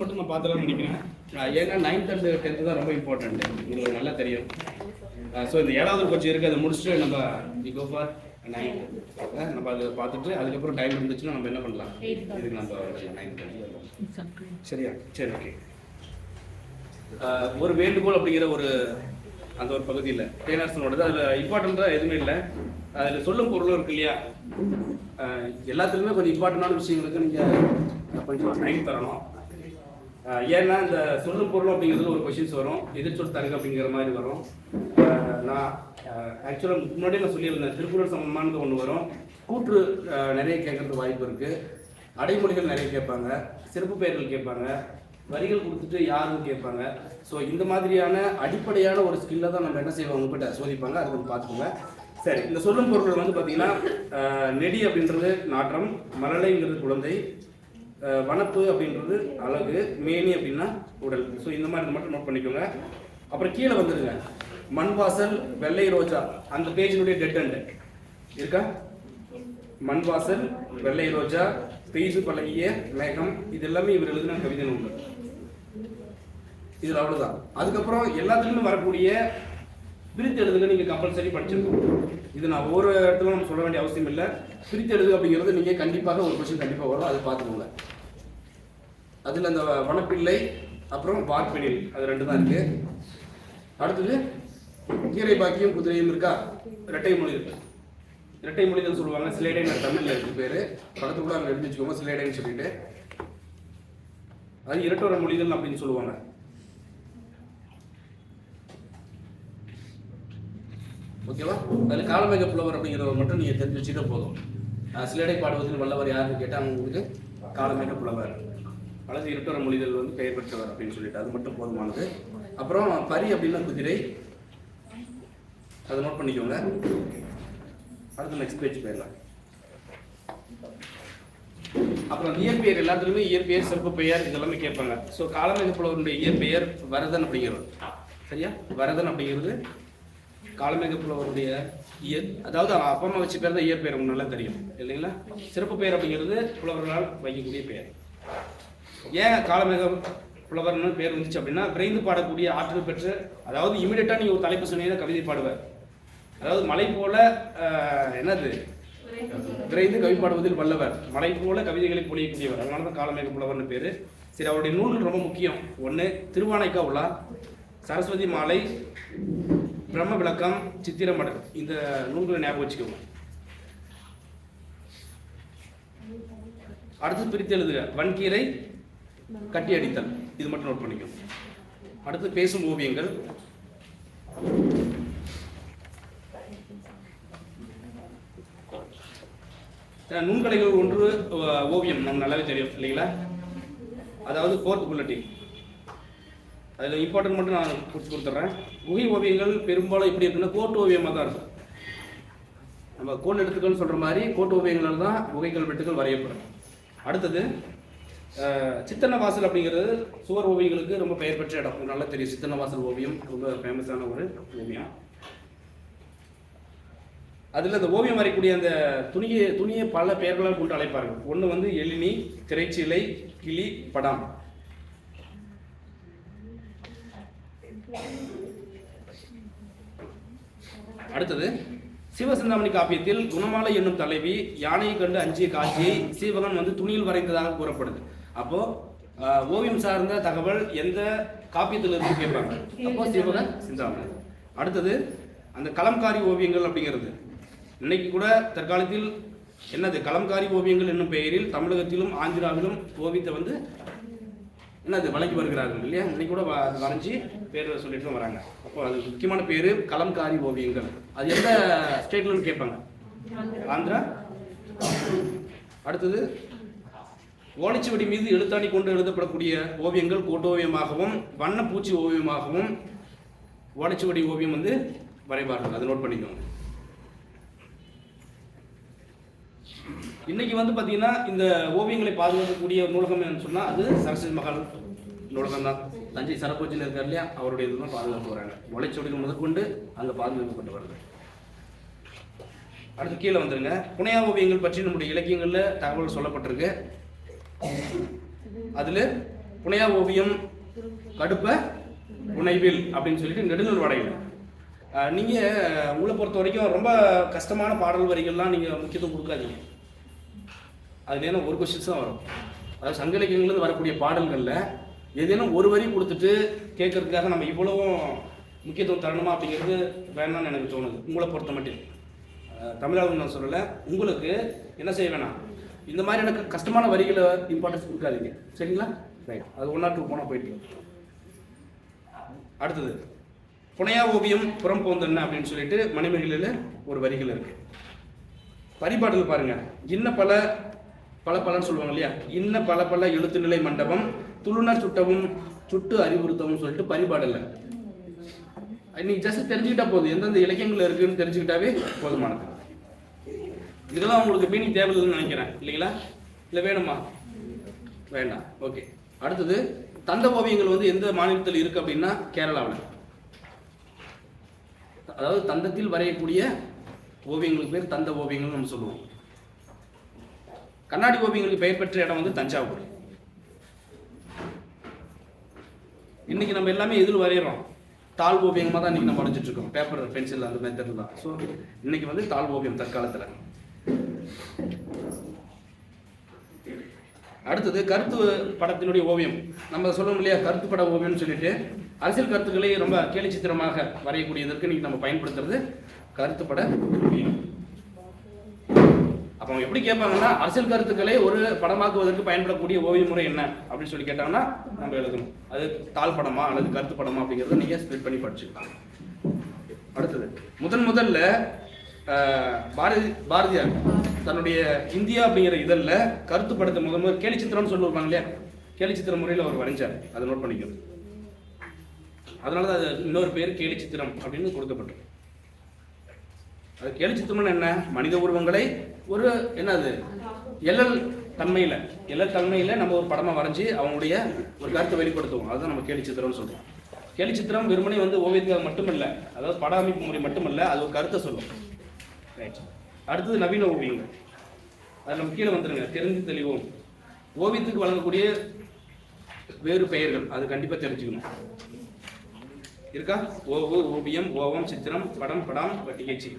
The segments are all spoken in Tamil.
மட்டும் நான் பார்த்தலாம்னு நினைக்கிறேன். ஏன்னா 9th and 10th தான் ரொம்ப இம்பார்ட்டன்ட், உங்களுக்கு நல்லா தெரியும். ஸோ இந்த 7வது கொஞ்சம் இருக்குது, அதை முடிச்சுட்டு நம்ம கோ ஃபார் 9th. நம்ம அதை பார்த்துட்டு அதுக்கப்புறம் டைம் இருந்துச்சுன்னா நம்ம என்ன பண்ணலாம், இதுக்கு நம்ம 9th. சரியா? சரி, ஓகே. ஒரு வேண்டுகோள் அப்படிங்கிற ஒரு அந்த ஒரு பகுதியில் டேனர்ஸனோடது அதில் இம்பார்ட்டண்ட்டாக எதுவுமே இல்லை. அதில் சொல்லும் பொருளும் இருக்கு இல்லையா, எல்லாத்துலேயுமே கொஞ்சம் இம்பார்ட்டண்டான விஷயங்களுக்கு நீங்கள் கொஞ்சம் டைம் தரணும். ஏன்னா இந்த சொல்லும் பொருள் அப்படிங்கிறது ஒரு கொஷின்ஸ் வரும், எதிர்ச்சொல் தருக அப்படிங்கிற மாதிரி வரும். நான் ஆக்சுவலாக முன்னாடியே நான் சொல்லியிருந்தேன், திருக்குறள் சமமானது ஒன்று வரும், கூற்று நிறைய கேட்கறதுக்கு வாய்ப்பு இருக்குது, அடைமொழிகள் நிறைய கேட்பாங்க, சிறப்பு பெயர்கள் கேட்பாங்க, வரிகள் கொடுத்துட்டு யாருன்னு கேட்பாங்க. ஸோ இந்த மாதிரியான அடிப்படையான ஒரு ஸ்கில்லை தான் நம்ம என்ன செய்வோம் உங்ககிட்ட சோதிப்பாங்க, அது கொஞ்சம் பார்த்துக்கோங்க. சரி, இந்த சொல்லும் பொருட்கள் வந்து பார்த்தீங்கன்னா நெடி அப்படின்றது நாற்றம், மரளைங்கிறது குழந்தை, வனப்பு அப்படின்றது அழகு, மேனி அப்படின்னா உடல். ஸோ இந்த மாதிரி மட்டும் நோட் பண்ணிக்கோங்க. அப்புறம் கீழே வந்துடுங்க, மண்வாசல், வெள்ளை ரோஜா, அந்த பேஜினுடைய டெட் அண்ட் இருக்கா? மண்வாசல், வெள்ளை ரோஜா, பெய்து பழகிய மேகம், இது எல்லாமே இவர் எழுதின கவிதை நூல். இதில் அவ்வளோதான். அதுக்கப்புறம் எல்லாத்துலேயுமே வரக்கூடிய பிரித்து எழுதுங்க, நீங்கள் கம்பல்சரி படிச்சிருக்கோம். இது நான் ஒவ்வொரு இடத்துல நம்ம சொல்ல வேண்டிய அவசியம் இல்லை. பிரித்து எழுது அப்படிங்கிறது நீங்கள் கண்டிப்பாக ஒரு கொஸ்டின் கண்டிப்பாக வரும், அதை பார்த்துக்கோங்க. அதில் அந்த வனப்பிள்ளை அப்புறம் வார்பெணில், அது ரெண்டு தான் இருக்குது. அடுத்தது கீரை பாக்கியம் குதிரையும் இருக்கா, இரட்டை மொழி இருக்கு. இரட்டை மொழிதல் சொல்லுவாங்க, சிலேடைன்னு தமிழில் இருக்கு பேர், படத்துக்குள்ள அங்கே எழுதி வச்சுக்கோங்க சிலேடைன்னு சொல்லிட்டு. அது இரட்டோர மொழிதல் அப்படின்னு சொல்லுவாங்க. ஓகேவா? அதில் காலமேக புலவர் அப்படிங்கிறவர் மட்டும் நீங்கள் தெரிஞ்சு வச்சுக்க போதும். சிலேடை பாடுவதில் வல்லவர் யாருன்னு கேட்டால் உங்களுக்கு காலமேக புலவர் அல்லது இரட்டோர மொழிதல் வந்து பெயர் பெற்றவர் அப்படின்னு சொல்லிட்டு, அது மட்டும் போதுமானது. அப்புறம் பரி அப்படின்னா குதிரை, அதை நோட் பண்ணிக்கோங்க. அடுத்து நெக்ஸ்ட் பேஜ் போயிடலாம். அப்புறம் இயற்பெயர், எல்லாத்துலேயுமே இயற்பெயர், சிறப்பு பெயர் இதெல்லாமே கேட்பாங்க. ஸோ காலமேக புலவருடைய இயற்பெயர் வரதன் அப்படிங்கிறது. சரியா? வரதன் அப்படிங்கிறது காலமேக புலவருடைய அதாவது அப்பா அம்மா வச்சு பேர் தான் இயற்பெயர், உங்களுக்கு நல்லா தெரியும் இல்லைங்களா? சிறப்பு பெயர் அப்படிங்கிறது புலவர்களால் வைக்கக்கூடிய பெயர். ஏன் காலமேக புலவர்னு பேர் வந்துச்சு அப்படின்னா, விரைந்து பாடக்கூடிய ஆற்றல் பெற்று, அதாவது இமீடியட்டாக நீங்கள் ஒரு தலைப்பு சொன்னீங்கன்னா கவிதை பாடுவார். அதாவது மலை போல என்னது விரைந்து கவி பாடுவதில் வல்லவர், மலை போல கவிதைகளை பொழியக்கூடியவர், அதனால தான் காலமேக புலவர்னு பேர். சரி, அவருடைய நூல்கள் ரொம்ப முக்கியம். ஒன்று திருவானைக்கா உலா, சரஸ்வதி மாலை, பிரம்ம விளக்கம், சித்திரமடல், இந்த நூல்களை ஞாபகம் வச்சுக்கோங்க. அடுத்து பிரித்து எழுதுக, வன்கீரை, கட்டி அடித்தல், இது மட்டும் நோட் பண்ணிக்கோங்க. அடுத்து பேசும் ஓவியங்கள், நுண்கலைகள் ஒன்று ஓவியம், நமக்கு நல்லாவே தெரியும் இல்லைங்களா? அதாவது 4th புல்லட்டின், அதில் இம்பார்ட்டன்ட் மட்டும் நான் குறித்து கொடுத்துட்றேன். குகை ஓவியங்கள் பெரும்பாலும் எப்படி இருக்குன்னா கோட்டு ஓவியமாக தான் இருக்கும். நம்ம கோல் எடுத்துக்கள்னு சொல்கிற மாதிரி கோட்டு ஓவியங்களால் தான் குகை கல்வெட்டுகள் வரையப்படும். அடுத்தது சித்தன்னவாசல் அப்படிங்கிறது சுவர் ஓவியங்களுக்கு ரொம்ப பெயர் பெற்ற இடம், நல்லா தெரியும். சித்தன்னவாசல் ஓவியம் ரொம்ப ஃபேமஸான ஒரு ஓவியம். அதில் அந்த ஓவியம் வரைக்கூடிய அந்த துணியை பல பெயர்களால் கொண்டு அழைப்பார்கள். ஒன்று வந்து எழினி, திரைச்சிலை, கிளி, படம். அடுத்தது சிவசிந்தாமணி காப்பியத்தில் குணமாலை என்னும் தலைவி யானையை கண்டு அஞ்சிய காட்சியை சீவகன் வந்து துணியில் வரைந்ததாக கூறப்படுது. அப்போ ஓவியம் சார்ந்த தகவல் எந்த காப்பியத்தில் இருந்து கேட்பாங்க, அப்போ சிவகன் சிந்தாமணி. அடுத்தது அந்த கலம்காரி ஓவியங்கள் அப்படிங்கிறது இன்னைக்கு கூட தற்காலத்தில் என்னது கலம்காரி ஓவியங்கள் என்னும் பெயரில் தமிழகத்திலும் ஆந்திராவிலும் ஓவியத்தை வந்து என்னது வழங்கி வருகிறார்கள் இல்லையா? இன்னைக்கு கூட வரைஞ்சி பேர் சொல்லிட்டு வராங்க. அப்போ அது முக்கியமான பேர் கலம்காரி ஓவியங்கள். அது எந்த ஸ்டேட்லன்னு கேட்பாங்க, ஆந்திரா. அடுத்தது ஓலைச்சுவடி மீது எழுத்தாணி கொண்டு எழுதப்படக்கூடிய ஓவியங்கள் கோட்டோவியமாகவும் வண்ணப்பூச்சி ஓவியமாகவும் ஓலைச்சுவடி ஓவியம் வந்து வரைவார்கள், அதை நோட் பண்ணிக்கோங்க. இன்னைக்கு வந்து பார்த்தீங்கன்னா இந்த ஓவியங்களை பாதுகாக்கக்கூடிய நூலகம் என்னன்னு சொன்னால் அது சரஸ்வதி மகால் நூலகம் தான். தஞ்சை சரபோஜியில் இருக்கார் இல்லையா, அவருடைய இதுதான் பாதுகாப்பு வராங்க. ஒலைச்சுவடிகள் முதற்கொண்டு அங்கே பாதுகாக்கப்பட்டு வருது. அடுத்து கீழே வந்துருங்க, புனையா ஓவியங்கள் பற்றி நம்முடைய இலக்கியங்களில் தகவல் சொல்லப்பட்டிருக்கு. அதில் புனையா ஓவியம் கடுப்ப புனைவில் அப்படின்னு சொல்லிட்டு நெடுநூல் வடையில். நீங்கள் உங்களை பொறுத்த வரைக்கும் ரொம்ப கஷ்டமான பாடல் வரிகள்லாம் நீங்கள் முக்கியத்துவம் கொடுக்காதீங்க. அது ஏன்னா ஒரு கொஸ்டின்ஸ் தான் வரும். அதாவது சங்க இலக்கியங்கள்லேருந்து வரக்கூடிய பாடல்களில் ஏதேனும் ஒரு வரி கொடுத்துட்டு கேட்கறதுக்காக நம்ம இவ்வளவும் முக்கியத்துவம் தரணுமா அப்படிங்கிறது வேணாம்னு எனக்கு தோணுது. உங்களை பொறுத்த மட்டும் தமிழாளர்கள் நான் சொல்லலை. உங்களுக்கு என்ன செய்ய வேணாம், இந்த மாதிரி எனக்கு கஷ்டமான வரிகளை இம்பார்ட்டன்ஸ் கொடுக்காதீங்க, சரிங்களா? ரைட், அது 1 or 2 போனால் போயிட்டு. அடுத்தது புனையா ஓவியம் புறம் போந்தன்ன அப்படின்னு சொல்லிட்டு மணிமேகலையில் ஒரு வரிகள் இருக்கு. பரிபாடல் பாருங்க. இன்ன பல பல பலன்னு சொல்லுவாங்க இல்லையா, இன்ன பல பல எழுத்து நிலை மண்டபம் துளுனர் சுட்டவும் சுட்டு அறிவுறுத்தவும் சொல்லிட்டு பரிபாடல. இன்னைக்கு ஜஸ்ட் தெரிஞ்சுக்கிட்டா போதும், எந்தெந்த இலக்கியங்கள் இருக்குன்னு தெரிஞ்சுக்கிட்டாவே போதுமானது. இதெல்லாம் உங்களுக்கு மீனிங் தேவையில்லைன்னு நினைக்கிறேன் இல்லைங்களா? இல்லை வேணுமா? வேண்டாம். ஓகே. அடுத்தது தந்த ஓவியங்கள் வந்து எந்த மாநிலத்தில் இருக்கு அப்படின்னா கேரளாவில். அதாவது தந்தத்தில் வரையக்கூடிய ஓவியங்களுக்கு பேர் தந்த ஓவியங்கள் நம்ம சொல்லுவோம். கண்ணாடி ஓவியங்களுக்கு பெயர் பெற்ற இடம் வந்து தஞ்சாவூர். இன்னைக்கு நம்ம எல்லாமே எதில் வரைகிறோம்? தாள் ஓவியமாக தான் இன்னைக்கு நம்ம வரைஞ்சிட்டு இருக்கோம், பேப்பர் பென்சில் அந்த மெத்தட் தான். ஸோ இன்னைக்கு வந்து தாள் ஓவியம் தற்காலத்தில். அடுத்தது கருத்து படத்தினுடைய ஓவியம். நம்ம சொல்லணும் இல்லையா, கருத்து பட ஓவியம்னு சொல்லிட்டு அரசியல் கருத்துக்களை ரொம்ப கேலி சித்திரமாக வரையக்கூடியதற்கு இன்னைக்கு நம்ம பயன்படுத்துறது கருத்து பட ஓவியம். அப்போ அவங்க எப்படி கேட்பாங்கன்னா, அரசியல் கருத்துக்களை ஒரு படமாக்குவதற்கு பயன்படக்கூடிய ஓவிய முறை என்ன அப்படின்னு சொல்லி கேட்டாங்கன்னா நம்ம எழுதணும். அது தாள் படமா அல்லது கருத்து படமா அப்படிங்கிறத நீங்க ஸ்ப்ளிட் பண்ணி படிச்சுக்கலாம். அடுத்தது முதல்ல பாரதியார் தன்னுடைய இந்தியா அப்படிங்கிற இதழில் கருத்து படத்தை முதல் கேலி சித்திரம்னு சொல்லுவாங்க இல்லையா, கேலி சித்திர முறையில் அவர் வரைஞ்சார். அதை நோட் பண்ணிக்கணும். அதனால தான் அது இன்னொரு பேர் கேலி சித்திரம் அப்படின்னு கொடுக்கப்பட்டிருக்கு. அது கேலி சித்திரம்னு என்ன, மனித உருவங்களை ஒரு என்னது எல்லல் தன்மையில் நம்ம ஒரு படமாக வரைஞ்சி அவங்களுடைய ஒரு கருத்தை வெளிப்படுத்துவோம். அதுதான் நம்ம கேலி சித்திரம்னு சொல்றோம். கேலி சித்திரம் வெறுமனே வந்து ஓவியத்துக்காக மட்டுமல்ல, அதாவது பட அமைப்பு முறை மட்டுமல்ல, அது ஒரு கருத்தை சொல்லும். ரைட். அடுத்தது நவீன ஓவியங்கள். அது நம்ம கீழே வந்துருங்க, தெரிஞ்சு தெளிவோம். ஓவியத்துக்கு வழங்கக்கூடிய வேறு பெயர்கள் அது கண்டிப்பாக தெரிஞ்சுக்கணும். இருக்கா? ஓவியம், ஓவம், சித்திரம், படம், படம், நிகழ்ச்சி.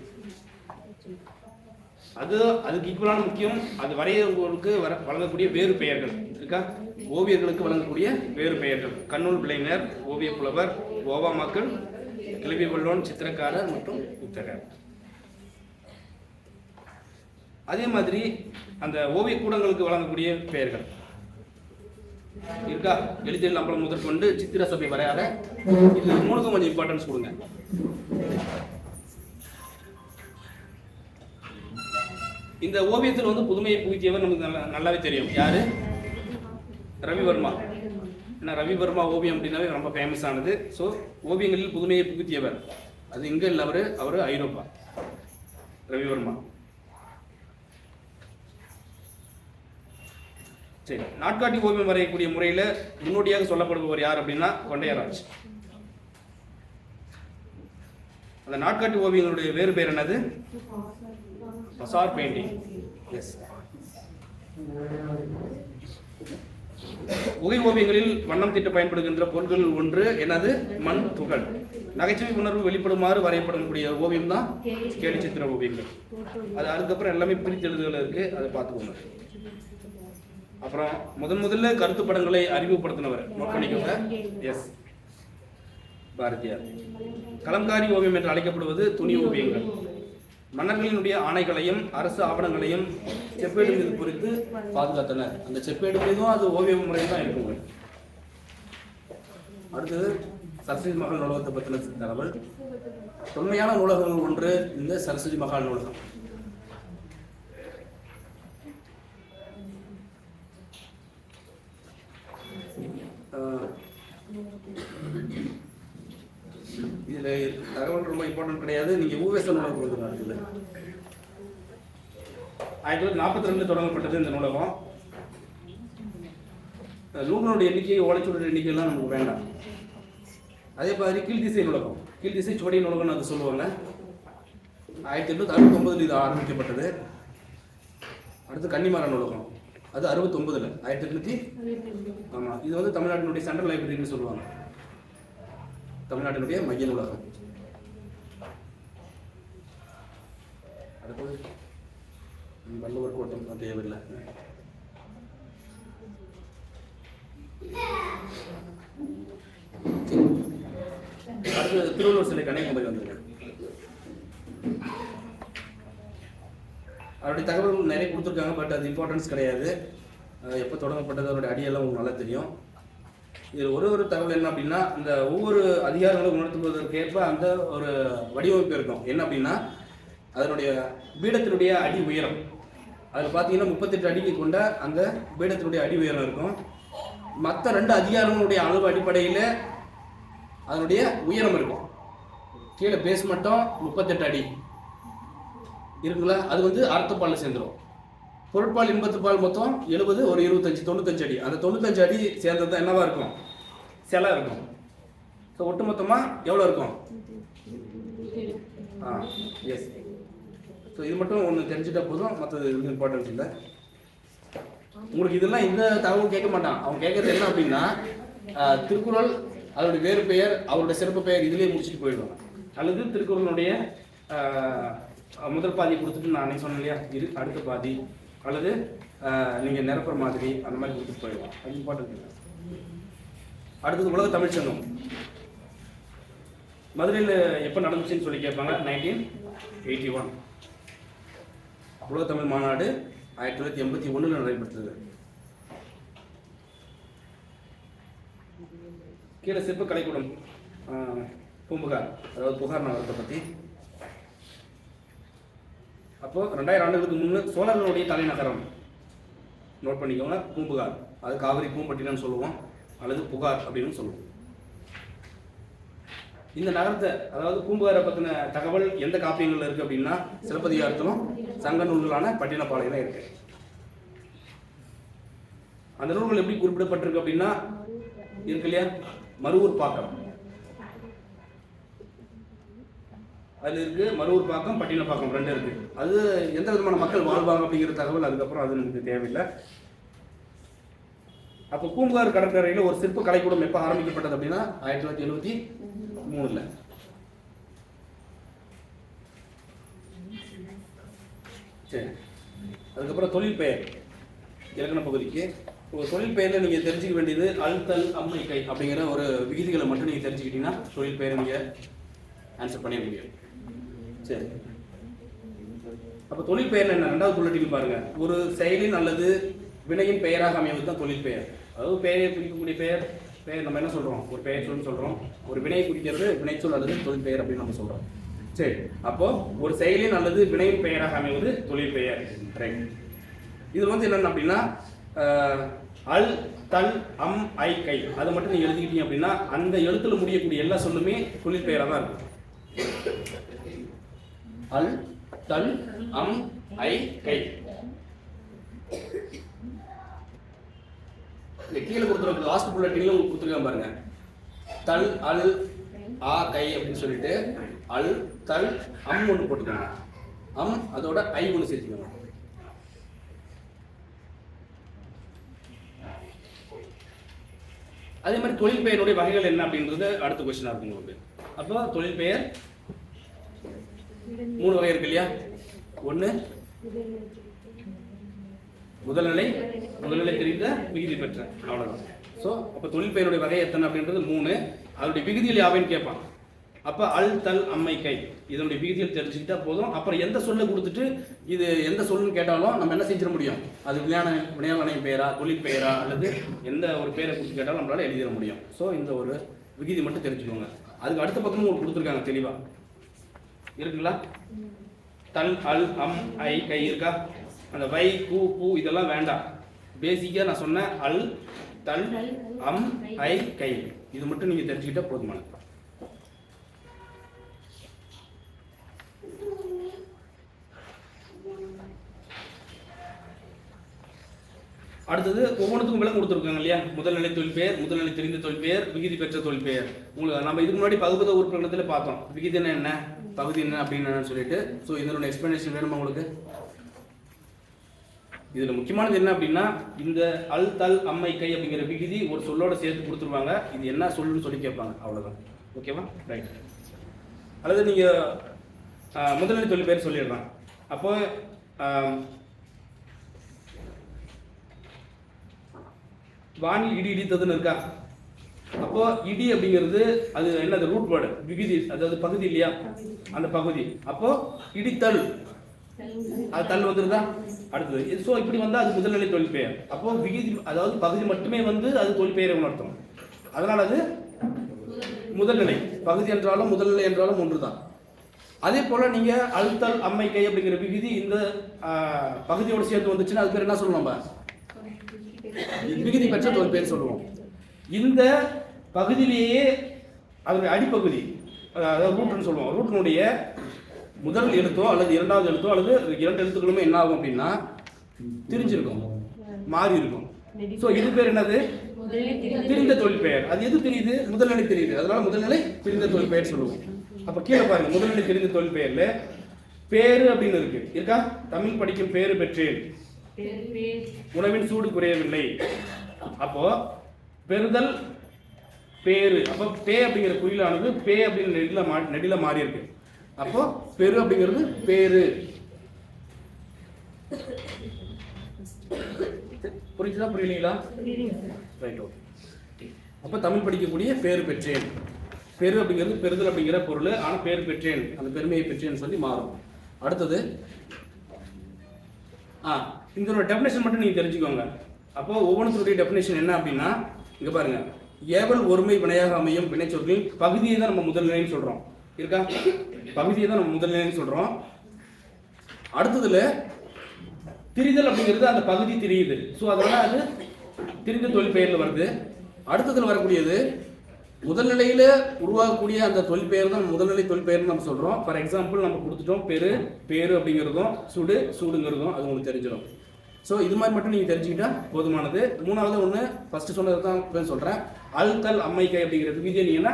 அதுக்கு ஈக்குவலான முக்கியம். அது வரையவர்களுக்கு வழங்கக்கூடிய வேறு பெயர்கள் இருக்கா? ஓவியர்களுக்கு வழங்கக்கூடிய வேறு பெயர்கள்: கண்ணூல் விளைஞர், ஓவிய புலவர், ஓவா மக்கள், கிளவி வல்லோன், சித்திரக்காரர் மற்றும் புத்தகர். அதே மாதிரி அந்த ஓவிய கூடங்களுக்கு வழங்கக்கூடிய பெயர்கள் இருக்கா? எழுத்தில் அம்பலம் முதற்கொண்டு சித்திர சபை வரையாத. இது 3க்கும் கொஞ்சம் இம்பார்ட்டன்ஸ் கொடுங்க. இந்த ஓவியத்தில் வந்து புதுமையை புகுத்தியவர் நமக்கு நல்லாவே தெரியும். யாரு? ரவிவர்மா. ஏன்னா ரவிவர்மா ஓவியம் அப்படின்னாவே ரொம்ப ஃபேமஸ் ஆனது. ஸோ ஓவியங்களில் புதுமையை புகுத்தியவர். அது இங்கே இல்லை, அவர் ஐரோப்பா. ரவிவர்மா. சரி, நாட்காட்டி ஓவியம் வரையக்கூடிய முறையில் முன்னோடியாக சொல்லப்படுபவர் யார் அப்படின்னா கொண்டையராஜ். அந்த நாட்காட்டி ஓவியங்களுடைய வேறு பேர் என்னது? பசார் பெயிண்டிங். எஸ். உகை ஓவியங்களில் வண்ணம் தீட்ட பயன்படுகின்ற பொருட்கள் ஒன்று என்னது? மண் துகள். நகைச்சுவை உணர்வு வெளிப்படுமாறு வரையப்படக்கூடிய ஓவியம் தான் கேலி சித்திர ஓவியங்கள். அது அதுக்கப்புறம் எல்லாமே பிரித்தெழுதுகள் இருக்கு, அதை பார்த்துக்கோங்க. அப்புறம் முதல்ல கருத்து படங்களை அறிமுகப்படுத்தினவர் நோட் பண்ணிக்கோங்க. எஸ், பாரதியார். கலம்காரி ஓவியம் என்று அழைக்கப்படுவது துணி ஓவியங்கள். மன்னர்களினுடைய ஆணைகளையும் அரசு ஆவணங்களையும் செப்பேடு மீது குறித்து பாதுகாத்தனர். அந்த செப்பேடு மீதும் அது ஓவிய முறை தான் இருக்குங்க. அடுத்தது சரஸ்வதி மகால் நூலகத்தை பற்றின தகவல். தொன்மையான நூலகங்கள் ஒன்று இந்த சரஸ்வதி மகால் நூலகம். இதில் தகவல் ரொம்ப இம்பார்ட்டன்ட் கிடையாது. நீங்கள் ஊவேச நூலகம் இருக்குது. 1942 தொடங்கப்பட்டது இந்த நூலகம். நூல்களுடைய எண்ணிக்கை, ஓலைச்சுவடி எண்ணிக்கைலாம் நமக்கு வேண்டாம். அதே மாதிரி கீழ்திசை நூலகம், கீழ்திசை சுவடி நூலகம்னு அது சொல்லுவாங்க. 1869 இது ஆரம்பிக்கப்பட்டது. அடுத்து கன்னிமார நூலகம். அது 69ல் 1800. ஆமாம், இது வந்து தமிழ்நாட்டினுடைய சென்ட்ரல் லைப்ரரின்னு சொல்லுவாங்க, தமிழ்நாட்டினுடைய மைய நூலகம். அடுத்தது வள்ளுவர் கோட்டம் தேவையில்லை. அடுத்தது திருவள்ளுவர் சிலை கன்னியாகுமரி வந்துருங்க. அவருடைய தகவல்கள் நிறைய கொடுத்துருக்காங்க, பட் அது இம்பார்ட்டன்ஸ் கிடையாது. எப்போ தொடங்கப்பட்டது, அவருடைய அடியெல்லாம் உங்களுக்கு நல்லா தெரியும். இதில் ஒரு தகவல் என்ன அப்படின்னா, இந்த ஒவ்வொரு அதிகாரங்களும் உணர்த்துவதற்கேற்ப அந்த ஒரு வடிவமைப்பு இருக்கும். என்ன அப்படின்னா, அதனுடைய பீடத்தினுடைய அடி உயரம், அதில் பார்த்தீங்கன்னா 38 அடிக்கு கொண்ட அந்த பீடத்தினுடைய அடி உயரம் இருக்கும். மற்ற 2 அதிகாரங்களுடைய அளவு அடிப்படையில் அதனுடைய உயரம் இருக்கும். கீழே பேஸ் மட்டும் 38 அடி இருக்குங்களா, அது வந்து அறத்துப்பாலில் சேர்ந்துடும். பொருட்பால் இன்பத்துப்பால் மொத்தம் 70, ஒரு 25, 95 அடி. அந்த 95 அடி சேர்ந்தது தான் என்னவா இருக்கும், சிலை இருக்கும். ஸோ ஒட்டுமொத்தமாக எவ்வளோ இருக்கும்? எஸ். ஸோ இது மட்டும் ஒன்று தெரிஞ்சுட்டா போதும், மற்றது இது இம்பார்ட்டன்ஸ் இல்லை. உங்களுக்கு இதெல்லாம் இந்த தகவல் கேட்க மாட்டான். அவன் கேட்கறது என்ன அப்படின்னா, திருக்குறள் அதோடைய வேறு பெயர், அவருடைய சிறப்பு பெயர் இதிலேயே முடிச்சுட்டு போயிடுவாங்க. அல்லது திருக்குறளுடைய முதல் பாதி கொடுத்துட்டு நான் சொன்னேன் இல்லையா, இது அடுத்த பாதி, அல்லது நீங்கள் நிரப்புற மாதிரி அந்த மாதிரி கொடுத்துட்டு போயிடுவான். அது இம்பார்ட்டன்ட் இல்லை. அடுத்தது உலக தமிழ்ச்சங்கம் மதுரையில் எப்போ நடந்துச்சுன்னு சொல்லி கேட்பாங்க. 1981 உலக தமிழ் மாநாடு 1981 நடைபெற்றது. கீழே சிற்ப கலைக்கூடம் பூம்புகார், அதாவது புகார் நகரத்தை பற்றி. அப்போ 2000 ஆண்டுகளுக்கு முன்னு சோழர்களுடைய தலைநகரம் நோட் பண்ணிக்கோங்க, பூம்புகார். அது காவிரி பூம்பட்டினம்னு சொல்லுவோம், அல்லது புகார் அப்படின்னு சொல்லுவோம். இந்த நகரத்தை, அதாவது பூம்புகாரை பற்றின தகவல் எந்த காப்பியங்கள்ல இருக்கு அப்படின்னா, சிலப்பதிகாரத்திலும் சங்க நூல்களான பட்டினப்பாளையம் தான் இருக்கு. அந்த நூல்கள் எப்படி குறிப்பிடப்பட்டிருக்கு அப்படின்னா, இருக்கு இல்லையா, மருவூர் பாக்கம் அது இருக்கு, மருவூர் பாக்கம் பட்டினப்பாக்கம் 2 இருக்கு. அது எந்த விதமான மக்கள் வாழ்வாங்க அப்படிங்கிற தகவல் அதுக்கப்புறம் அது நமக்கு தேவையில்லை. அப்போ பூம்புகார் கடற்கரையில் ஒரு சிற்ப கலைக்கூடம் எப்போ ஆரம்பிக்கப்பட்டது அப்படின்னா 1973. சரி, அதுக்கப்புறம் தொழில் பெயர் இலக்கண பகுதிக்கு ஒரு தொழில் பெயரில் நீங்கள் தெரிஞ்சுக்க வேண்டியது அழுத்தல் அம்மை கை அப்படிங்கிற ஒரு விகுதிகளை மட்டும் நீங்கள் தெரிஞ்சுக்கிட்டீங்கன்னா தொழில் பெயரை நீங்கள் ஆன்சர் பண்ணிட முடியும். சரி, அப்போ தொழில் பெயர் என்ன, 2வது புல்லட்டில் பாருங்க. ஒரு செயலின் அல்லது வினையின் பெயராக அமைவது தான் தொழில் பெயர். அதாவது பெயரை குறிக்கக்கூடிய பெயர் நம்ம என்ன சொல்றோம், ஒரு பெயர் சொல்லுன்னு சொல்றோம். ஒரு வினையை குறிக்கிறது வினைச்சொல் அல்லது தொழில் பெயர் அப்படின்னு நம்ம சொல்றோம். சரி, அப்போ ஒரு செயலின் அல்லது வினையின் பெயராக அமைவது தொழில் பெயர். ரைட். இது வந்து என்னென்ன அப்படின்னா, அல் தல் அம் ஐ கை அதை மட்டும் நீங்க எழுதிக்கிட்டீங்க அப்படின்னா அந்த எழுத்துல முடியக்கூடிய எல்லா சொல்லுமே தொழில் பெயராக தான் இருக்கும். அல் தல் அம் ஐ கை. கீழே கொடுத்துருக்க லாஸ்ட் புல்லட்டின்ல உங்களுக்கு கொடுத்துருக்காங்க பாருங்க, தல் அல் ஆ கை அப்படின்னு சொல்லிட்டு அல் தல் அம் ஒன்று போட்டுக்கோங்க, அம் அதோட ஐ ஒன்று சேர்த்துக்கோங்க. அதே மாதிரி தொழில் பெயருடைய வகைகள் என்ன அப்படின்றது அடுத்த கொஸ்டினா இருக்கும் உங்களுக்கு. அப்போ தொழில் பெயர் 3 வகை இருக்கு இல்லையா. 1 முதல்நிலை தெரிந்த விகுதி பெற்ற, அவ்வளவுதான். ஸோ அப்போ தொழில் பெயருடைய வகை எத்தனை அப்படின்றது 3. அதனுடைய விகுதியில் யாவைன்னு கேட்பான். அப்போ அல் தல் அம்மை கை இதனுடைய விகுதியில் தெரிஞ்சுக்கிட்டா போதும். அப்புறம் எந்த சொல்லை கொடுத்துட்டு இது எந்த சொல்லுன்னு கேட்டாலும் நம்ம என்ன செஞ்சிட முடியும், அது வினையாளனை பெயரா தொழில் பெயரா அல்லது எந்த ஒரு பெயரை கொடுத்து கேட்டாலும் நம்மளால எழுதிட முடியும். ஸோ இந்த ஒரு விகுதி மட்டும் தெரிஞ்சுக்கோங்க. அதுக்கு அடுத்த பக்கமும் உங்களுக்கு கொடுத்துருக்காங்க தெளிவா இருக்குங்களா. தல் அல் அம் ஐ கை இருக்கா, அந்த வை கூ பூ இதெல்லாம் வேண்டாம். பேசிக்காக நான் சொன்ன அல் தல் அம் ஐ கை இது மட்டும் நீங்கள் தெரிஞ்சுக்கிட்டா போதுமானது. அடுத்தது ஒவ்வொன்றுக்கும் விளக்கம் கொடுத்துருக்காங்க இல்லையா. முதல்நிலை தொழில் பெயர், முதல்நிலை தெரிந்த தொழில் பெயர், விகுதி பெற்ற தொழில் பெயர். உங்களுக்கு நம்ம இதுக்கு முன்னாடி பகுதி உறுப்பினத்தில் பார்த்தோம் விகுதினா என்ன, பகுதி என்ன அப்படின்னு சொல்லிட்டு. ஸோ இதனோட எக்ஸ்பிளனேஷன் வேணுமா உங்களுக்கு? இதுல முக்கியமானது என்ன அப்படின்னா இந்த அல் தல் அம்மை கை அப்படிங்கிற விகுதி ஒரு சொல்லோட சேர்த்து கொடுத்துருவாங்க. இது என்ன சொல்லுன்னு சொல்லி கேட்பாங்க, அவ்வளவுதான். ஓகேவா? ரைட். அல்லது நீங்க முதல்நிலை தொழில் பேர் சொல்லிடலாம். அப்போ வானில் இடி இடித்ததுன்னு இருக்கா? அப்போ இடி அப்படிங்கிறது அது என்னது? ரூட் வேர்டு, விகுதி, அதாவது பகுதி இல்லையா? அந்த பகுதி. அப்போ இடித்தல், அது தல் வந்துருதா? அடுத்தது. ஸோ இப்படி வந்தால் அது முதல்நிலை தொழில் பெயர். அப்போ விகுதி அதாவது பகுதி மட்டுமே வந்து அது தொழில் பெயரை உணர்த்தும். அதனால் அது முதல்நிலை. பகுதி என்றாலும் முதல்நிலை என்றாலும் ஒன்று தான். அதே போல் நீங்கள் அழுத்தல் அம்மை கை அப்படிங்கிற விகுதி இந்த பகுதியோடு சேர்த்து வந்துச்சுன்னா அது பேர் என்ன சொல்லுவோம்? நம்ம விகுதி பெற்ற தொழில் பெயர் சொல்லுவோம். இந்த பகுதியிலேயே அதனுடைய அடிப்பகுதி, அதாவது ரூட்னு சொல்லுவோம். ரூட்டினுடைய முதல் எழுத்தோ அல்லது இரண்டாவது எழுத்தோ அல்லது இரண்டு எழுத்துக்களுமே என்ன ஆகும் அப்படின்னா திரிஞ்சிருக்கும், மாறி இருக்கும். ஸோ இது பேர் என்னது? திரிந்த தொழில் பெயர். அது எது தெரியுது? முதல்நிலை தெரியுது. அதனால முதல்நிலை திரிந்த தொழில் பெயர் சொல்லுவோம். அப்ப கீழே பாருங்க, முதல்நிலை தெரிந்த தொழில் பெயர்ல பேரு அப்படின்னு இருக்கு, இருக்கா? தமிழ் படிக்கும் பேரு பெற்றேன், உணவின் சூடு குறையவில்லை. அப்போ பெறுதல் பேரு. அப்போ பே அப்படிங்கிற குறியிலானது பே அப்படிங்கிற நெடில மாறி இருக்கு. அப்போ பெரு அப்படிங்கிறது பேரு. புரியுதா புரியலீங்களா? ரைட். ஓகே. அப்போ தமிழ் படிக்கக்கூடிய பேரு பெற்றேன். பெரு அப்படிங்கிறது பெறுதல் அப்படிங்கிற பொருள். ஆனால் பேரு பெற்றேன், அந்த பெருமையை பெற்றேன்னு சொல்லி மாறும். அடுத்தது இதோட டெஃபினேஷன் மட்டும் நீங்கள் தெரிஞ்சுக்கோங்க. அப்போ ஒவ்வொன்றுடைய டெஃபினேஷன் என்ன அப்படின்னா, இங்கே பாருங்க, ஏவல் ஒருமை வினையாக அமையும் வினைச்சொற்களின் பகுதியை தான் நம்ம முதல்நிலைன்னு சொல்கிறோம், இருக்கா? பகுதியை தான் நம்ம முதல்நிலைன்னு சொல்கிறோம். அடுத்ததுல திரிதல் அப்படிங்கிறது அந்த பகுதி தெரியுது. ஸோ அதனால அது திரிந்த தொழில் பெயரில் வருது. அடுத்ததுல வரக்கூடியது முதல்நிலையில் உருவாகக்கூடிய அந்த தொழில் பெயர் தான் முதல்நிலை தொழில் பெயர்னு நம்ம சொல்கிறோம். ஃபார் எக்ஸாம்பிள் நம்ம கொடுத்துட்டோம் பேரு, பேரு அப்படிங்கிறதும் சுடு, சூடுங்கிறதும் அது உங்களுக்கு தெரிஞ்சிடும். ஸோ இது மாதிரி மட்டும் நீங்கள் தெரிஞ்சுக்கிட்டா போதுமானது. மூணாவது ஒன்று ஃபஸ்ட்டு சொன்னது தான் சொல்கிறேன். அழுத்தல் அம்மைக்கை அப்படிங்கிற விதியை நீங்கன்னா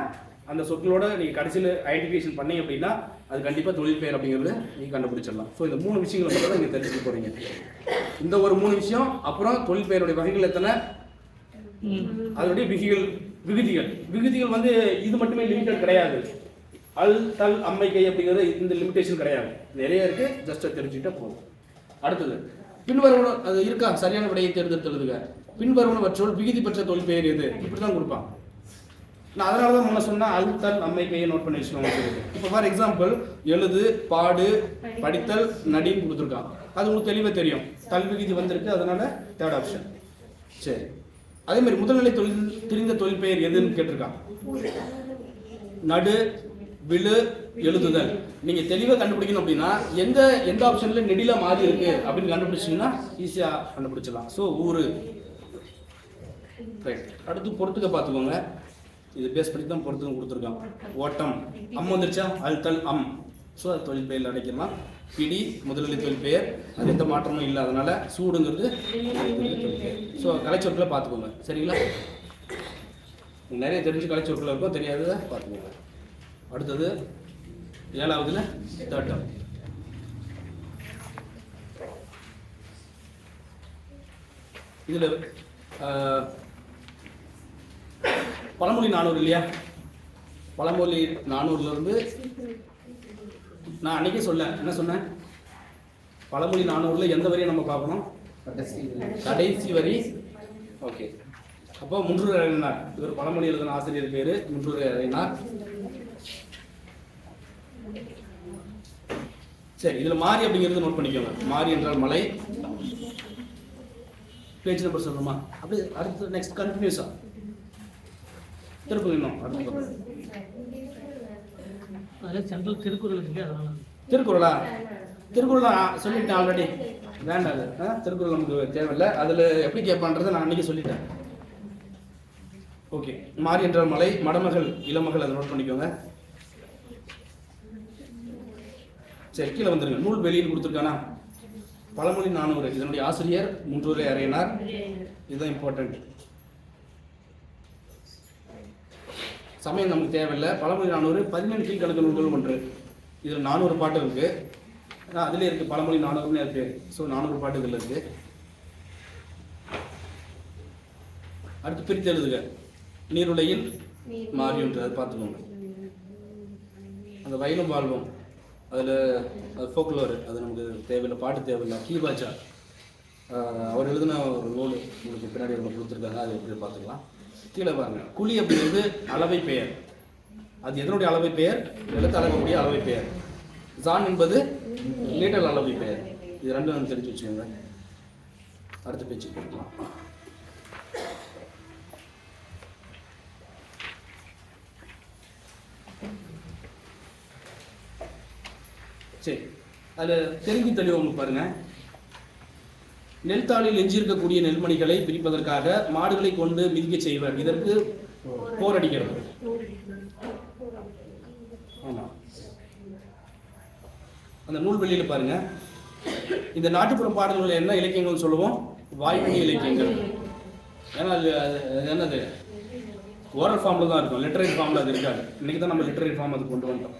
அந்த சொற்களோட நீங்கள் கடைசியில் ஐடென்டிஃபிகேஷன் பண்ணீங்க அப்படின்னா அது கண்டிப்பாக தொழில் பெயர் அப்படிங்கிறது நீங்கள் கண்டுபிடிச்சிடலாம். ஸோ இந்த 3 விஷயங்களை மட்டும் தான் நீங்கள் தெரிஞ்சுக்க போகிறீங்க. இந்த ஒரு 3 விஷயம், அப்புறம் தொழில் பெயருடைய வகைகள் எத்தனை, அதனுடைய விகுதிகள். விகுதிகள் வந்து இது மட்டுமே லிமிட்டட் கிடையாது. அல் தல் அம்மைக்கை அப்படிங்கிறது இந்த லிமிடேஷன் கிடையாது, நிறைய இருக்கு. ஜஸ்ட் தெரிஞ்சுக்கிட்டா போதும். அடுத்தது பின்வருவன அது இருக்கா? சரியான விடையை தேர்ந்தெடுத்துங்க. பின்வருவனவற்றுள் விகுதி பெற்ற தொழில் பெயர் எது? இப்படி தான் கொடுப்பான். நான் அதனால தான் முன்ன சொன்ன அல் தல் அம்மைக்கையை நோட் பண்ணி வச்சுக்கோங்க. இப்போ ஃபார் எக்ஸாம்பிள் எழுது, பாடு, படித்தல், நடின்னு கொடுத்துருக்கான். அது உங்களுக்கு தெளிவாக தெரியும். தல் விகுதி வந்திருக்கு, அதனால தேர்ட் ஆப்ஷன். சரி, அதே மாதிரி முதல்நிலை தொழில் தெரிந்த தொழில் பெயர் எதுன்னு கேட்டிருக்கான். நடு, விழு, எழுதுதல். நீங்க தெளிவாக கண்டுபிடிக்கணும் அப்படின்னா எந்த ஆப்ஷன்ல நெடில மாறி இருக்கு அப்படின்னு கண்டுபிடிச்சிங்கன்னா ஈஸியா கண்டுபிடிச்சிடலாம். ஸோ ஊரு. ரைட். அடுத்து பொறுத்துக்க பார்த்துக்கோங்க. இது பேஸ் பண்ணி தான் பொறுத்துக்க கொடுத்துருக்கான். ஓட்டம், அம் வந்துருச்சா? அல்தல் அம். ஸோ அது தொழில் பெயரில் அடைக்கலாம். பிடி முதல்நிலை தொழில் பெயர், அது எந்த மாற்றமும் இல்லை. அதனால சூடுங்கிறது ஸோ கலைச்சொற்களை பார்த்துக்கோங்க. சரிங்களா? நிறைய தெரிஞ்சு கலைச்சொற்கள் இருக்கும், தெரியாததை பார்த்துக்கோங்க. அடுத்தது 7வதுல தேட்டம். இதுல பழமொழி 400 இல்லையா? பழமொழி 400ல இருந்து நான் அன்னைக்கே என்ன சொன்னேன்? பழமொழி 400ல எந்த வரியை நம்ம பார்க்கணும்? கடைசி வரி. ஓகே. அப்போ முன்றூர் அறையினார், இவர் பழமொழி எழுதின ஆசிரியர் பேரு முன்றூர் அறையினார். சரி, இதுல மாறி அப்படிங்கிறது நோட் பண்ணிக்கோங்க. மாறி என்றால் மலை. பேஜ் நம்பர் சொல்லணுமா? அப்படி அடுத்து நெக்ஸ்ட் கண்டினியூஸா திருப்பி இன்னும் சென்ட்ரல் திருக்குறள் இருக்கு. திருக்குறளா? திருக்குறளா சொல்லிட்டேன் ஆல்ரெடி, வேண்டாம். திருக்குறள் நமக்கு தேவையில்லை. அதில் எப்படி கேட்பான்றதை நான் அன்றைக்கி சொல்லிட்டேன். ஓகே. மாறி என்றால் மலை, மடமகள், இளமகள், அதை நோட் பண்ணிக்கோங்க. சரி, கீழே வந்துருங்க. நூல் வெளியில் கொடுத்துருக்கானா? பழமொழி 400, இதனுடைய ஆசிரியர் முன்றூர் அறையினார். இதுதான் இம்பார்ட்டன்ட். சமயம் நமக்கு தேவையில்லை. பழமொழி 400 17 கீழ்கணக்கு நூல்கள் ஒன்று. இதில் 400 பாட்டு இருக்குது. அதுலேயே இருக்குது, பழமொழி 400ன்னு இருக்குது. ஸோ 400 பாட்டு இதில் இருக்குது. அடுத்து பிரித்து எழுதுக. நீருலையில் மாறியுன்று அதை பார்த்துக்கோங்க. அந்த வயலும் வாழ்வும் அதில் அது ஃபோக்லோர், அது நமக்கு தேவையில்லை, பாட்டு தேவையில்லை. கீபாச்சா அவர் எழுதின ஒரு நூல் உங்களுக்கு பின்னாடி ஒன்று கொடுத்துருக்காங்க, அது எப்படி பார்த்துக்கலாம். கீழே பாருங்க, குழி அப்படிங்கிறது அளவை பெயர். அது எதனுடைய அளவை பெயர்? எழுத்து அளக்கக்கூடிய அளவை பெயர். ஜான் என்பது லீட்டர் அளவை பெயர். இது ரெண்டும் தெரிஞ்சு வச்சுக்கோங்க. அடுத்த பேச்சு கொடுக்கலாம். சரி, அதில் தெரிஞ்சு தெளிவு உங்களுக்கு பாருங்க. நெல்தாளில் எஞ்சியிருக்கக்கூடிய நெல்மணிகளை பிரிப்பதற்காக மாடுகளை கொண்டு மிதிக்க செய்வர். இதற்கு போர் அடிக்கிறது. ஆமா, அந்த நூல் வெளியில பாருங்க. இந்த நாட்டுப்புற பாடல்கள் என்ன இலக்கியங்கள் சொல்லுவோம்? வாய்மொழி இலக்கியங்கள். ஏன்னா அது என்னது ஓரல் ஃபார்ம்ல தான் இருக்கும், லிட்டரரி ஃபார்ம்ல அது இருக்காது. இன்னைக்கு தான் நம்ம லிட்டரரி ஃபார்ம் அது கொண்டு வந்தோம்.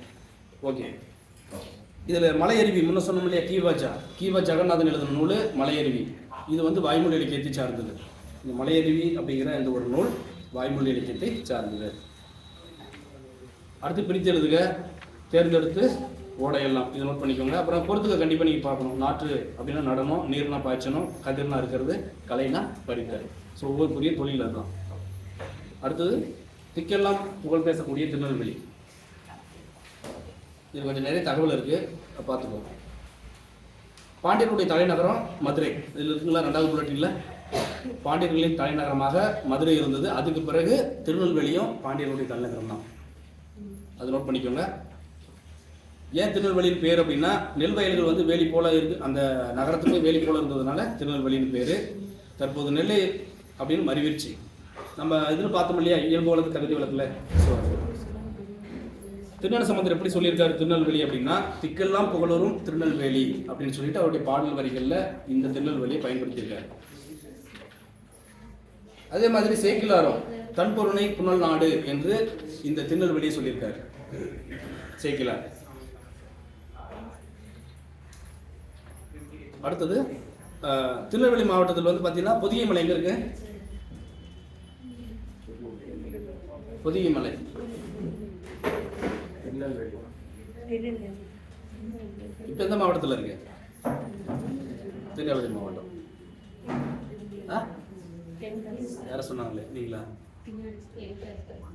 ஓகே, இதில் மலையருவி முன்ன சொன்னோம் இல்லையா, கீவா ஜெகநாதன் எழுதின நூல் மலையருவி. இது வந்து வாய்மொழி இலக்கியத்தை சார்ந்தது. இந்த மலையருவி அப்படிங்கிற இந்த ஒரு நூல் வாய்மொழி இலக்கியத்தை சார்ந்தது. அடுத்து பிரித்து எழுதுக. தேர்ந்தெடுத்து ஓடையெல்லாம் இது நோட் பண்ணிக்கோங்க. அப்புறம் பொறுத்துக்க கண்டிப்பாக நீங்கள் பார்க்கணும். நாற்று அப்படின்னா நடனம், நீர்னா பாய்ச்சணும், கதிர்னா இருக்கிறது, கலைனா பறித்தல். ஸோ ஒவ்வொரு புதிய தொழில் அதுதான். அடுத்தது திக்கெல்லாம் புகழ் பேசக்கூடிய திருநெல்வேலி. இது கொஞ்சம் நிறைய தகவல் இருக்கு, பார்த்துக்கோங்க. பாண்டியர்களுடைய தலைநகரம் மதுரை. இதில் இருக்குங்களா ரெண்டாவது புல்லட்டின்ல பாண்டியர்களின் தலைநகரமாக மதுரை இருந்தது. அதுக்கு பிறகு திருநெல்வேலியும் பாண்டியர்களுடைய தலைநகரம் தான். அது நோட் பண்ணிக்கோங்க. ஏன் திருநெல்வேலியின் பேர் அப்படின்னா, நெல் வயல்கள் வந்து வேலி போல இருக்கு, அந்த நகரத்துக்கு வேலி போல இருந்ததுனால திருநெல்வேலியின் பேர். தற்போது நெல்லை அப்படின்னு மறிவிருச்சு. நம்ம இதில் பார்த்தோம் இல்லையா, இயல்பு வழக்கு தகுதி வழக்குல. ஸோ திருஞான சம்பந்தர் எப்படி சொல்லியிருக்காரு திருநெல்வேலி அப்படின்னா, திக்கெல்லாம் புகழரும் திருநெல்வேலி அப்படின்னு சொல்லிட்டு அவருடைய பாடல் வரிகளில் இந்த திருநெல்வேலியை பயன்படுத்தியிருக்காரு. அதே மாதிரி சேக்கிலாரும் தன்பொருணை புனல் நாடு என்று இந்த திருநெல்வேலியை சொல்லியிருக்காரு சேக்கிலார். அடுத்தது திருநெல்வேலி மாவட்டத்தில் வந்து பார்த்தீங்கன்னா பொதிகை மலை எங்க இருக்கு? பொதிகை மலை இப்ப எந்த மாவட்டத்தில் இருக்கு? திருநெல்வேலி மாவட்டம். யார சொன்னாங்களே நீங்களா?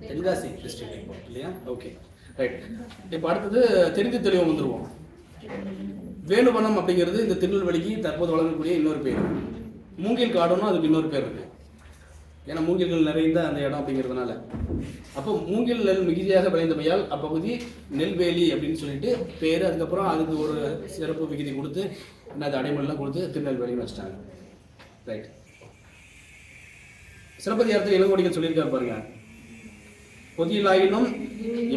தென்காசி டிஸ்ட்ரிக்ட் இல்லையா? Okay right. இப்போ அடுத்தது தெரிந்து தெளிவம் வந்துருவோம். வேணுவனம் அப்படிங்கிறது இந்த திருநெல்வேலிக்கு தற்போது வழங்கக்கூடிய இன்னொரு பேர். மூங்கில் காடுன்னு அதுக்கு இன்னொரு பேர் இருக்கு. ஏன்னா மூங்கில்கள் நிறைந்த அந்த இடம் அப்படிங்கிறதுனால. அப்போ மூங்கில் நெல் மிகுதியாக விளைந்தமையால் அப்பகுதி நெல்வேலி அப்படின்னு சொல்லிட்டு பேர். அதுக்கப்புறம் அதுக்கு ஒரு சிறப்பு விகுதி கொடுத்து அது அடைமொழிலாம் கொடுத்து திருநெல்வேலின்னு வச்சுட்டாங்க. ரைட். சிலப்பதிகாரத்தில் இளங்கோடிகள் சொல்லியிருக்காரு பாருங்க, பொதியிலாயினும்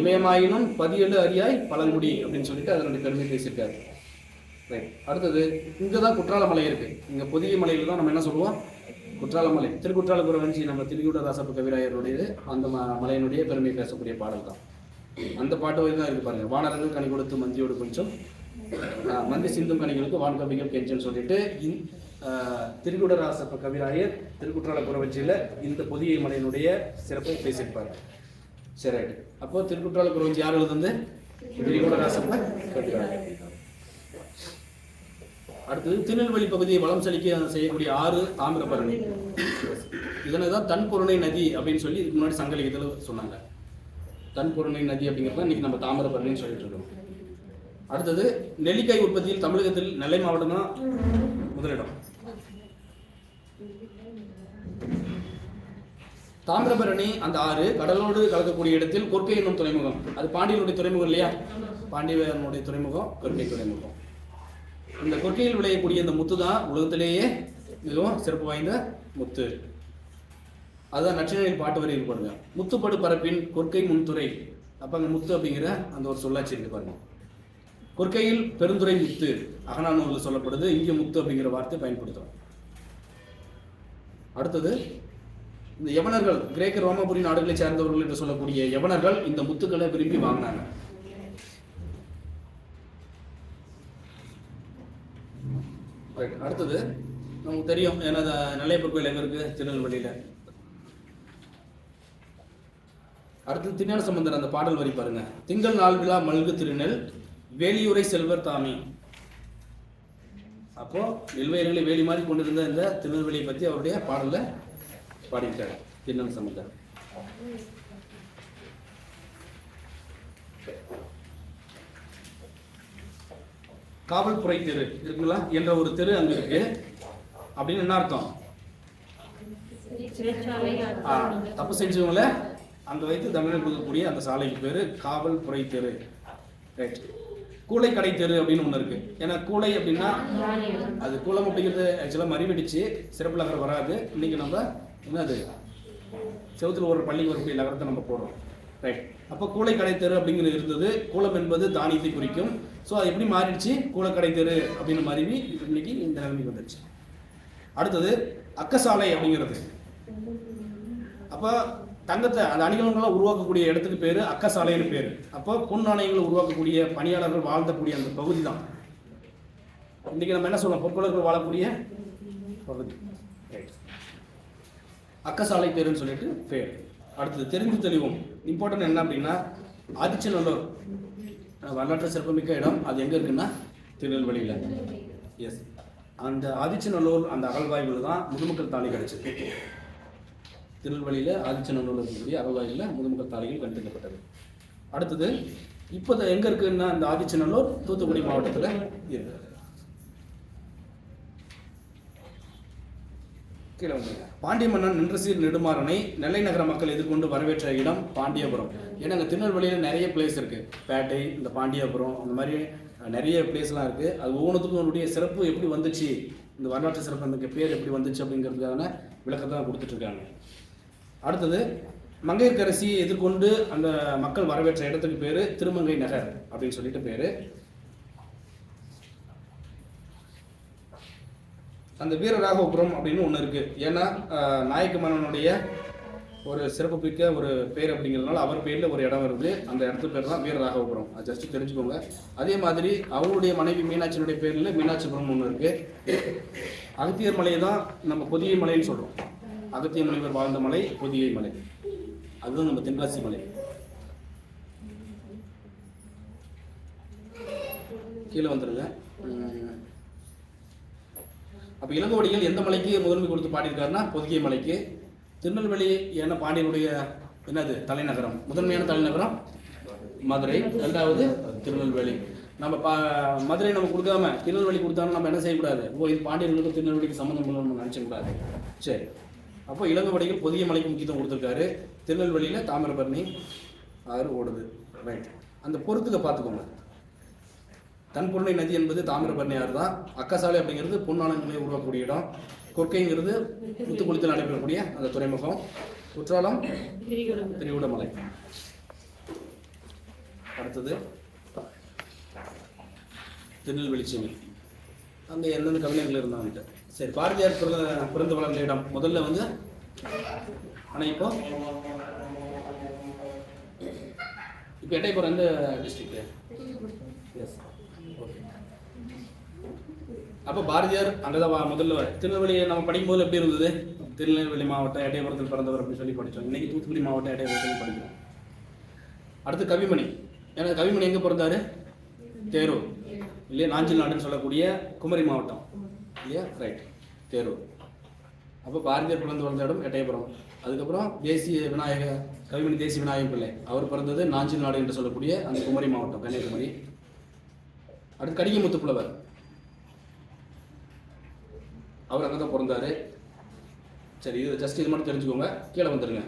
இமயமாயினும் பதியெழு அரியாய் பழங்குடி அப்படின்னு சொல்லிட்டு அதனுடைய பெருமை பேசியிருக்காரு. ரைட். அடுத்தது இங்கே தான் குற்றாலமலை இருக்கு. இங்கே பொதிகை மலையில் தான் நம்ம என்ன சொல்லுவோம்? குற்றாலமலை. திருக்குற்றாலக்குறவஞ்சி நம்ம திருக்கூடராசப்ப கவிராயருடையது. அந்த மலையினுடைய பெருமை பேசக்கூடிய பாடல் தான். அந்த பாட்டு வரை தான் இருக்கு பாருங்க. வானரங்கள் கனி கொடுத்து மந்தியோடு கொஞ்சம் மந்தி சிந்தும் கனிகளுக்கு வான்கவிகள் கெஞ்சன்னு சொல்லிட்டு திருக்கூடராசப்ப கவிராயர் திருக்குற்றாலக்குறவஞ்சியில் இந்த பொதிகை மலையினுடைய சிறப்பை பேசியிருப்பார். சரி ரைட். அப்போ திருக்குற்றாலக்குறவஞ்சி யார் எழுதுந்து? திருக்கூடராசப்ப கவிராயர். அடுத்தது திருநெல்வேலி பகுதியை வளம் செழிக்க செய்யக்கூடிய ஆறு தாமிரபரணி. இதனை தான் தன்பொருணை நதி அப்படின்னு சொல்லி இதுக்கு முன்னாடி சங்க இலக்கியத்தில் சொன்னாங்க. தன்பொருணை நதி அப்படிங்கிறத இன்னைக்கு நம்ம தாமிரபரணின்னு சொல்லிட்டு இருக்கோம். அடுத்தது நெல்லிக்காய் உற்பத்தியில் தமிழகத்தில் நெல்லை மாவட்டம் தான் முதலிடம். தாமிரபரணி அந்த ஆறு கடலோடு கலக்கக்கூடிய இடத்தில் கொர்க்கை என்னும் துறைமுகம். அது பாண்டியனுடைய துறைமுகம் இல்லையா? பாண்டியனுடைய துறைமுகம் கொர்க்கை துறைமுகம். இந்த கொர்க்கையில் விளையக்கூடிய இந்த முத்து தான் உலகத்திலேயே மிகவும் சிறப்பு வாய்ந்த முத்து. அதுதான் நற்றினையில் பாட்டு வரி இருப்பாருங்க. முத்துப்படு பரப்பின் கொர்க்கை முன்துறை. அப்ப அங்க முத்து அப்படிங்கிற அந்த ஒரு சொல்லாட்சி இருக்கு பாருங்க. கொர்க்கையில் பெருந்துறை முத்து அகநானூரில் சொல்லப்படுது. இங்கே முத்து அப்படிங்கிற வார்த்தை பயன்படுத்துறோம். அடுத்தது இந்த யவனர்கள், கிரேக்க ரோமாபுரி நாடுகளை சேர்ந்தவர்கள் என்று சொல்லக்கூடிய யவனர்கள் இந்த முத்துக்களை விரும்பி வாங்கினாங்க. அடுத்தது நமக்கு தெரியும், ஏன்னா நெல்லையப்பர் கோயில் எங்க இருக்கு? திருநெல்வேலியில. அடுத்து திருஞான சம்பந்தர் அந்த பாடல் வரி பாருங்க. திங்கள் நாள் விழா மல்கு திருநெல் வேலியுரை செல்வர் தாமி. அப்போ நெல்வயல்களை வேலி மாதிரி கொண்டிருந்த இந்த திருநெல்வேலியை பற்றி அவருடைய பாடல்ல பாடியிருக்காரு திருஞான சம்பந்தர். காவல்துறை தெரு இருக்குங்களா என்ற ஒரு தெரு அங்க இருக்கு. அப்படின்னு என்ன அர்த்தம்? தப்பு செஞ்சவங்கள அங்க வைத்து தண்டனை கொடுக்கக்கூடிய அந்த சாலைக்கு பேரு காவல்துறை தெரு. ரைட். கூளை கடை தெரு அப்படின்னு ஒண்ணு இருக்கு. ஏன்னா கூளை அப்படின்னா அது கூலம் அப்படிங்கிறது ஆக்சுவலா மறிவெடிச்சு சிறப்பு நகரம் வராது. இன்னைக்கு நம்ம என்னது செவத்துல ஒரு பள்ளிக்கு வரக்கூடிய நகரத்தை நம்ம போடுறோம். ரைட். அப்போ கூளை கடை தெரு அப்படிங்கிறது இருந்தது. கூலம் என்பது தானியத்தை குறிக்கும். ஸோ அது எப்படி மாறிடுச்சு? கூலக்கடை தெரு அப்படின்னு மருவி இன்னைக்கு இந்த நிலைமைக்கு வந்துடுச்சு. அடுத்தது அக்கசாலை அப்படிங்கிறது. அப்போ தங்கத்தை அந்த அணிகலன்கள்லாம் உருவாக்கக்கூடிய இடத்துக்கு பேரு அக்கசாலைன்னு பேரு. அப்போ பொன் நாணயங்களை உருவாக்கக்கூடிய பணியாளர்கள் வாழ்ந்தக்கூடிய அந்த பகுதி தான் இன்னைக்கு நம்ம என்ன சொல்லலாம், பொற்கொள்ளர்கள் வாழக்கூடிய பகுதி. அக்கசாலை பேருன்னு சொல்லிட்டு பேர். அடுத்தது தெரிந்து தெளிவும். இம்பார்ட்டன்ட் என்ன அப்படின்னா ஆதிச்சநல்லூர் வரலாற்று சிறப்புமிக்க இடம். அது எங்க இருக்குன்னா திருநெல்வேலியில. எஸ், அந்த ஆதிச்சநல்லூர் அந்த அகழ்வாய்வில் தான் முதுமக்கள் தாலி கிடைச்சது. திருநெல்வேலியில ஆதிச்சநல்லூர் இருக்கக்கூடிய அகழ்வாய்வில் முதுமக்கள் தாலிகள் கண்டெடுக்கப்பட்டது. அடுத்தது இப்போ எங்க இருக்குன்னா அந்த ஆதிச்சநல்லூர் தூத்துக்குடி மாவட்டத்தில் இருக்கு. கீழே வந்து பாண்டிய மன்னன் நின்ற சீர் நெடுமாறனை நெல்லை நகர மக்கள் எதிர்கொண்டு வரவேற்ற இடம் பாண்டியபுரம். ஏன்னா அங்கே திருநெல்வேலியில் நிறைய பிளேஸ் இருக்கு. பேட்டை, இந்த பாண்டியபுரம், அந்த மாதிரி நிறைய பிளேஸ்லாம் இருக்கு. அது ஒவ்வொன்றுத்துக்கும் அவனுடைய சிறப்பு எப்படி வந்துச்சு, இந்த வரலாற்று சிறப்பு அந்த பேர் எப்படி வந்துச்சு அப்படிங்கிறதுக்கான விளக்கத்தை கொடுத்துட்டு இருக்காங்க. அடுத்தது மங்கையர்க்கரசியை எதிர்கொண்டு அந்த மக்கள் வரவேற்ற இடத்துக்கு பேரு திருமங்கை நகர் அப்படின்னு சொல்லிட்டு பேரு. அந்த வீரராகவபுரம் அப்படின்னு ஒன்று இருக்கு. ஏன்னா நாயக்க மன்னனுடைய ஒரு சிறப்புமிக்க ஒரு பேர் அப்படிங்கிறதுனால அவர் பேரில் ஒரு இடம் வருது. அந்த இடத்து பேர் தான் வீரராகவபுரம். அது ஜஸ்ட் தெரிஞ்சுக்கோங்க. அதே மாதிரி அவருடைய மனைவி மீனாட்சியினுடைய பேரில் மீனாட்சிபுரம் ஒன்று இருக்கு. அகத்தியர் மலையை தான் நம்ம பொதிகை மலைன்னு சொல்றோம். அகத்திய முனிவர் வாழ்ந்த மலை பொதிகை மலை. அதுதான் நம்ம தென்காசி மலை. கீழே வந்துருங்க. அப்போ இளங்கோவடிகள் எந்த மலைக்கு முதன்மை கொடுத்து பாடியிருக்காருன்னா பொதிகை மலைக்கு. திருநெல்வேலி ஏன்னா பாண்டியனுடைய என்னது தலைநகரம், முதன்மையான தலைநகரம் மதுரை, ரெண்டாவது திருநெல்வேலி. நம்ம மதுரை நம்ம கொடுக்காம திருநெல்வேலி கொடுத்தாலும் நம்ம என்ன செய்யக்கூடாது, இது பாண்டியர்களுக்கு திருநெல்வேலிக்கு சம்மந்தம் பண்ணணும் நம்ம நினச்சக்கூடாது. சரி, அப்போ இளங்கோவடிகள் பொதிகை மலைக்கு முக்கியத்துவம் கொடுத்துருக்காரு. திருநெல்வேலியில் தாமிரபரணி ஆறு ஓடுது. ரைட். அந்த பொறுத்துக்க பார்த்துக்கோங்க. தன்பொருணை நதி என்பது தாமிரபரணி ஆறு தான். அக்கசாலை அப்படிங்கிறது பொன்னாளங்களை உருவாக்கக்கூடிய இடம். கொற்கைங்கிறது முத்துக்குளித்தில் நடைபெறக்கூடிய அந்த துறைமுகம். குற்றாலம் திரிகுடமலை. அடுத்தது திருநெல்வேலி சென்னை. அங்கே எந்தெந்த கவிஞர்கள் இருந்தாங்க. சரி, பாரதியார் பிறந்து வளர்ந்த இடம் முதல்ல வந்து ஆனால் இப்போ எட்டயபுரம் எந்த டிஸ்ட்ரிக்ட்? எஸ். அப்போ பாரதியார் அங்கதான் முதல்ல. திருநெல்வேலியை நம்ம படிக்கும்போது எப்படி இருந்தது? திருநெல்வேலி மாவட்டம் எட்டயபுரத்தில் பிறந்தவர் அப்படின்னு சொல்லி படித்தோம். இன்னைக்கு தூத்துக்குடி மாவட்டம் எட்டயபுரத்தில் படிக்கிறோம். அடுத்து கவிமணி. ஏன்னா கவிமணி எங்கே பிறந்தாரு? தேரூர் இல்லையா, நாஞ்சில் நாடுன்னு சொல்லக்கூடிய குமரி மாவட்டம் இல்லையா. ரைட், தேரூர். அப்போ பாரதியார் பிறந்து வளர்ந்த இடம் எட்டயபுரம். அதுக்கப்புறம் கவிமணி தேசிய விநாயக பிள்ளை, அவர் பிறந்தது நாஞ்சில் நாடு என்று சொல்லக்கூடிய அந்த குமரி மாவட்டம், கன்னியாகுமரி. அடுத்து கடிகமுத்து புலவர், அவர் அங்கே தான் பிறந்தாரு. சரி, இது ஜஸ்ட் இது மட்டும் தெரிஞ்சுக்கோங்க. கீழே வந்துடுங்க.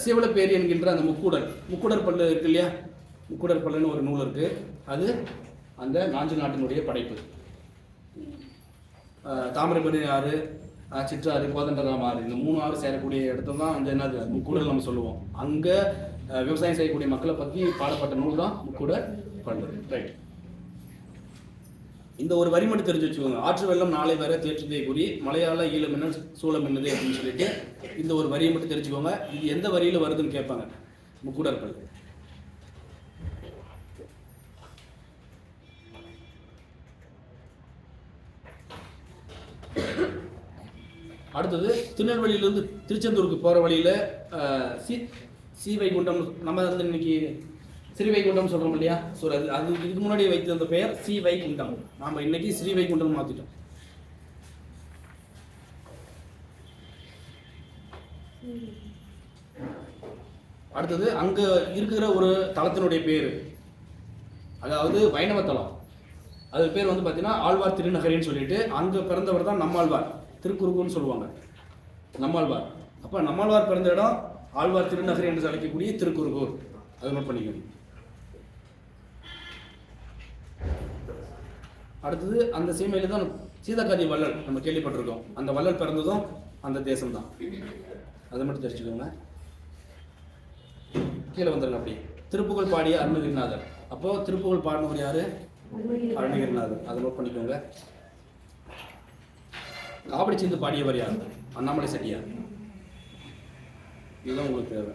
சிவலப்பேரி என்கின்ற அந்த முக்கூடர் பல்லு இருக்கு இல்லையா, முக்கூடர் பல்லுன்னு ஒரு நூல் இருக்கு. அது அந்த நாஞ்சில் நாட்டினுடைய படைப்பு. தாமிரபரணி ஆறு, சிற்றாறு, கோதண்டராம் ஆறு, இந்த 3 ஆறு சேரக்கூடிய இடத்துல தான் அந்த என்னது முக்கூடல் நம்ம சொல்லுவோம். அங்கே விவசாயம் செய்யக்கூடிய மக்களை பற்றி பாடப்பட்ட நூல் தான் முக்கூடர் பல்லு. ரைட். இந்த ஒரு வரி மட்டும் தெரிஞ்சு வச்சுக்கோங்க. ஆற்று வெள்ளம் நாளை வர தேற்றுதே குறி மலையாள ஈழ மின்னல் சூழம் என்னது அப்படின்னு சொல்லிட்டு இந்த ஒரு வரியை மட்டும் தெரிஞ்சுக்கோங்க. இது எந்த வரியில வருதுன்னு கேட்பாங்க. முக்கூடர்கள். அடுத்தது திருநெல்வேலியிலிருந்து திருச்செந்தூருக்கு போற வழியில ஸ்ரீவைகுண்டம் நம்ம வந்து இன்னைக்கு ஸ்ரீவைகுண்டம் சொல்றோம் இல்லையா? ஸோ அது இதுக்கு முன்னாடி வைத்திருந்த பெயர் ஸ்ரீவைகுண்டம். நாம இன்னைக்கு ஸ்ரீவைகுண்டம் மாத்திட்டோம். அடுத்தது அங்க இருக்கிற ஒரு தலத்தினுடைய பேரு, அதாவது வைணவ தலம். அது பேர் வந்து பார்த்தீங்கன்னா ஆழ்வார் திருநகரின்னு சொல்லிட்டு, அங்க பிறந்தவர் தான் நம்மாழ்வார். திருக்குறுகுன்னு சொல்லுவாங்க, நம்மாழ்வார். அப்ப நம்மாழ்வார் பிறந்த இடம் ஆழ்வார் திருநகரி என்று அழைக்கக்கூடிய திருக்குறுகூர். அதை நோட் பண்ணிக்கணும். அடுத்தது அந்த சீமையில தான் சீதக்காதி வள்ளல் நம்ம கேள்விப்பட்டிருக்கோம். அந்த வள்ளல் பிறந்ததும் அந்த தேசம் தான். அதை மட்டும் தெரிஞ்சுக்கோங்க. கீழே வந்துருங்க. அப்படி திருப்புகழ் பாடிய அருணகிரிநாதர். அப்போ திருப்புகழ் பாடினவர் யாரு? அருணகிரிநாதர். அதை நோட் பண்ணிக்கோங்க. காவடி சேர்ந்து பாடியவர் யார்? அண்ணாமலை செட்டியார். இதுதான் உங்களுக்கு தேவை.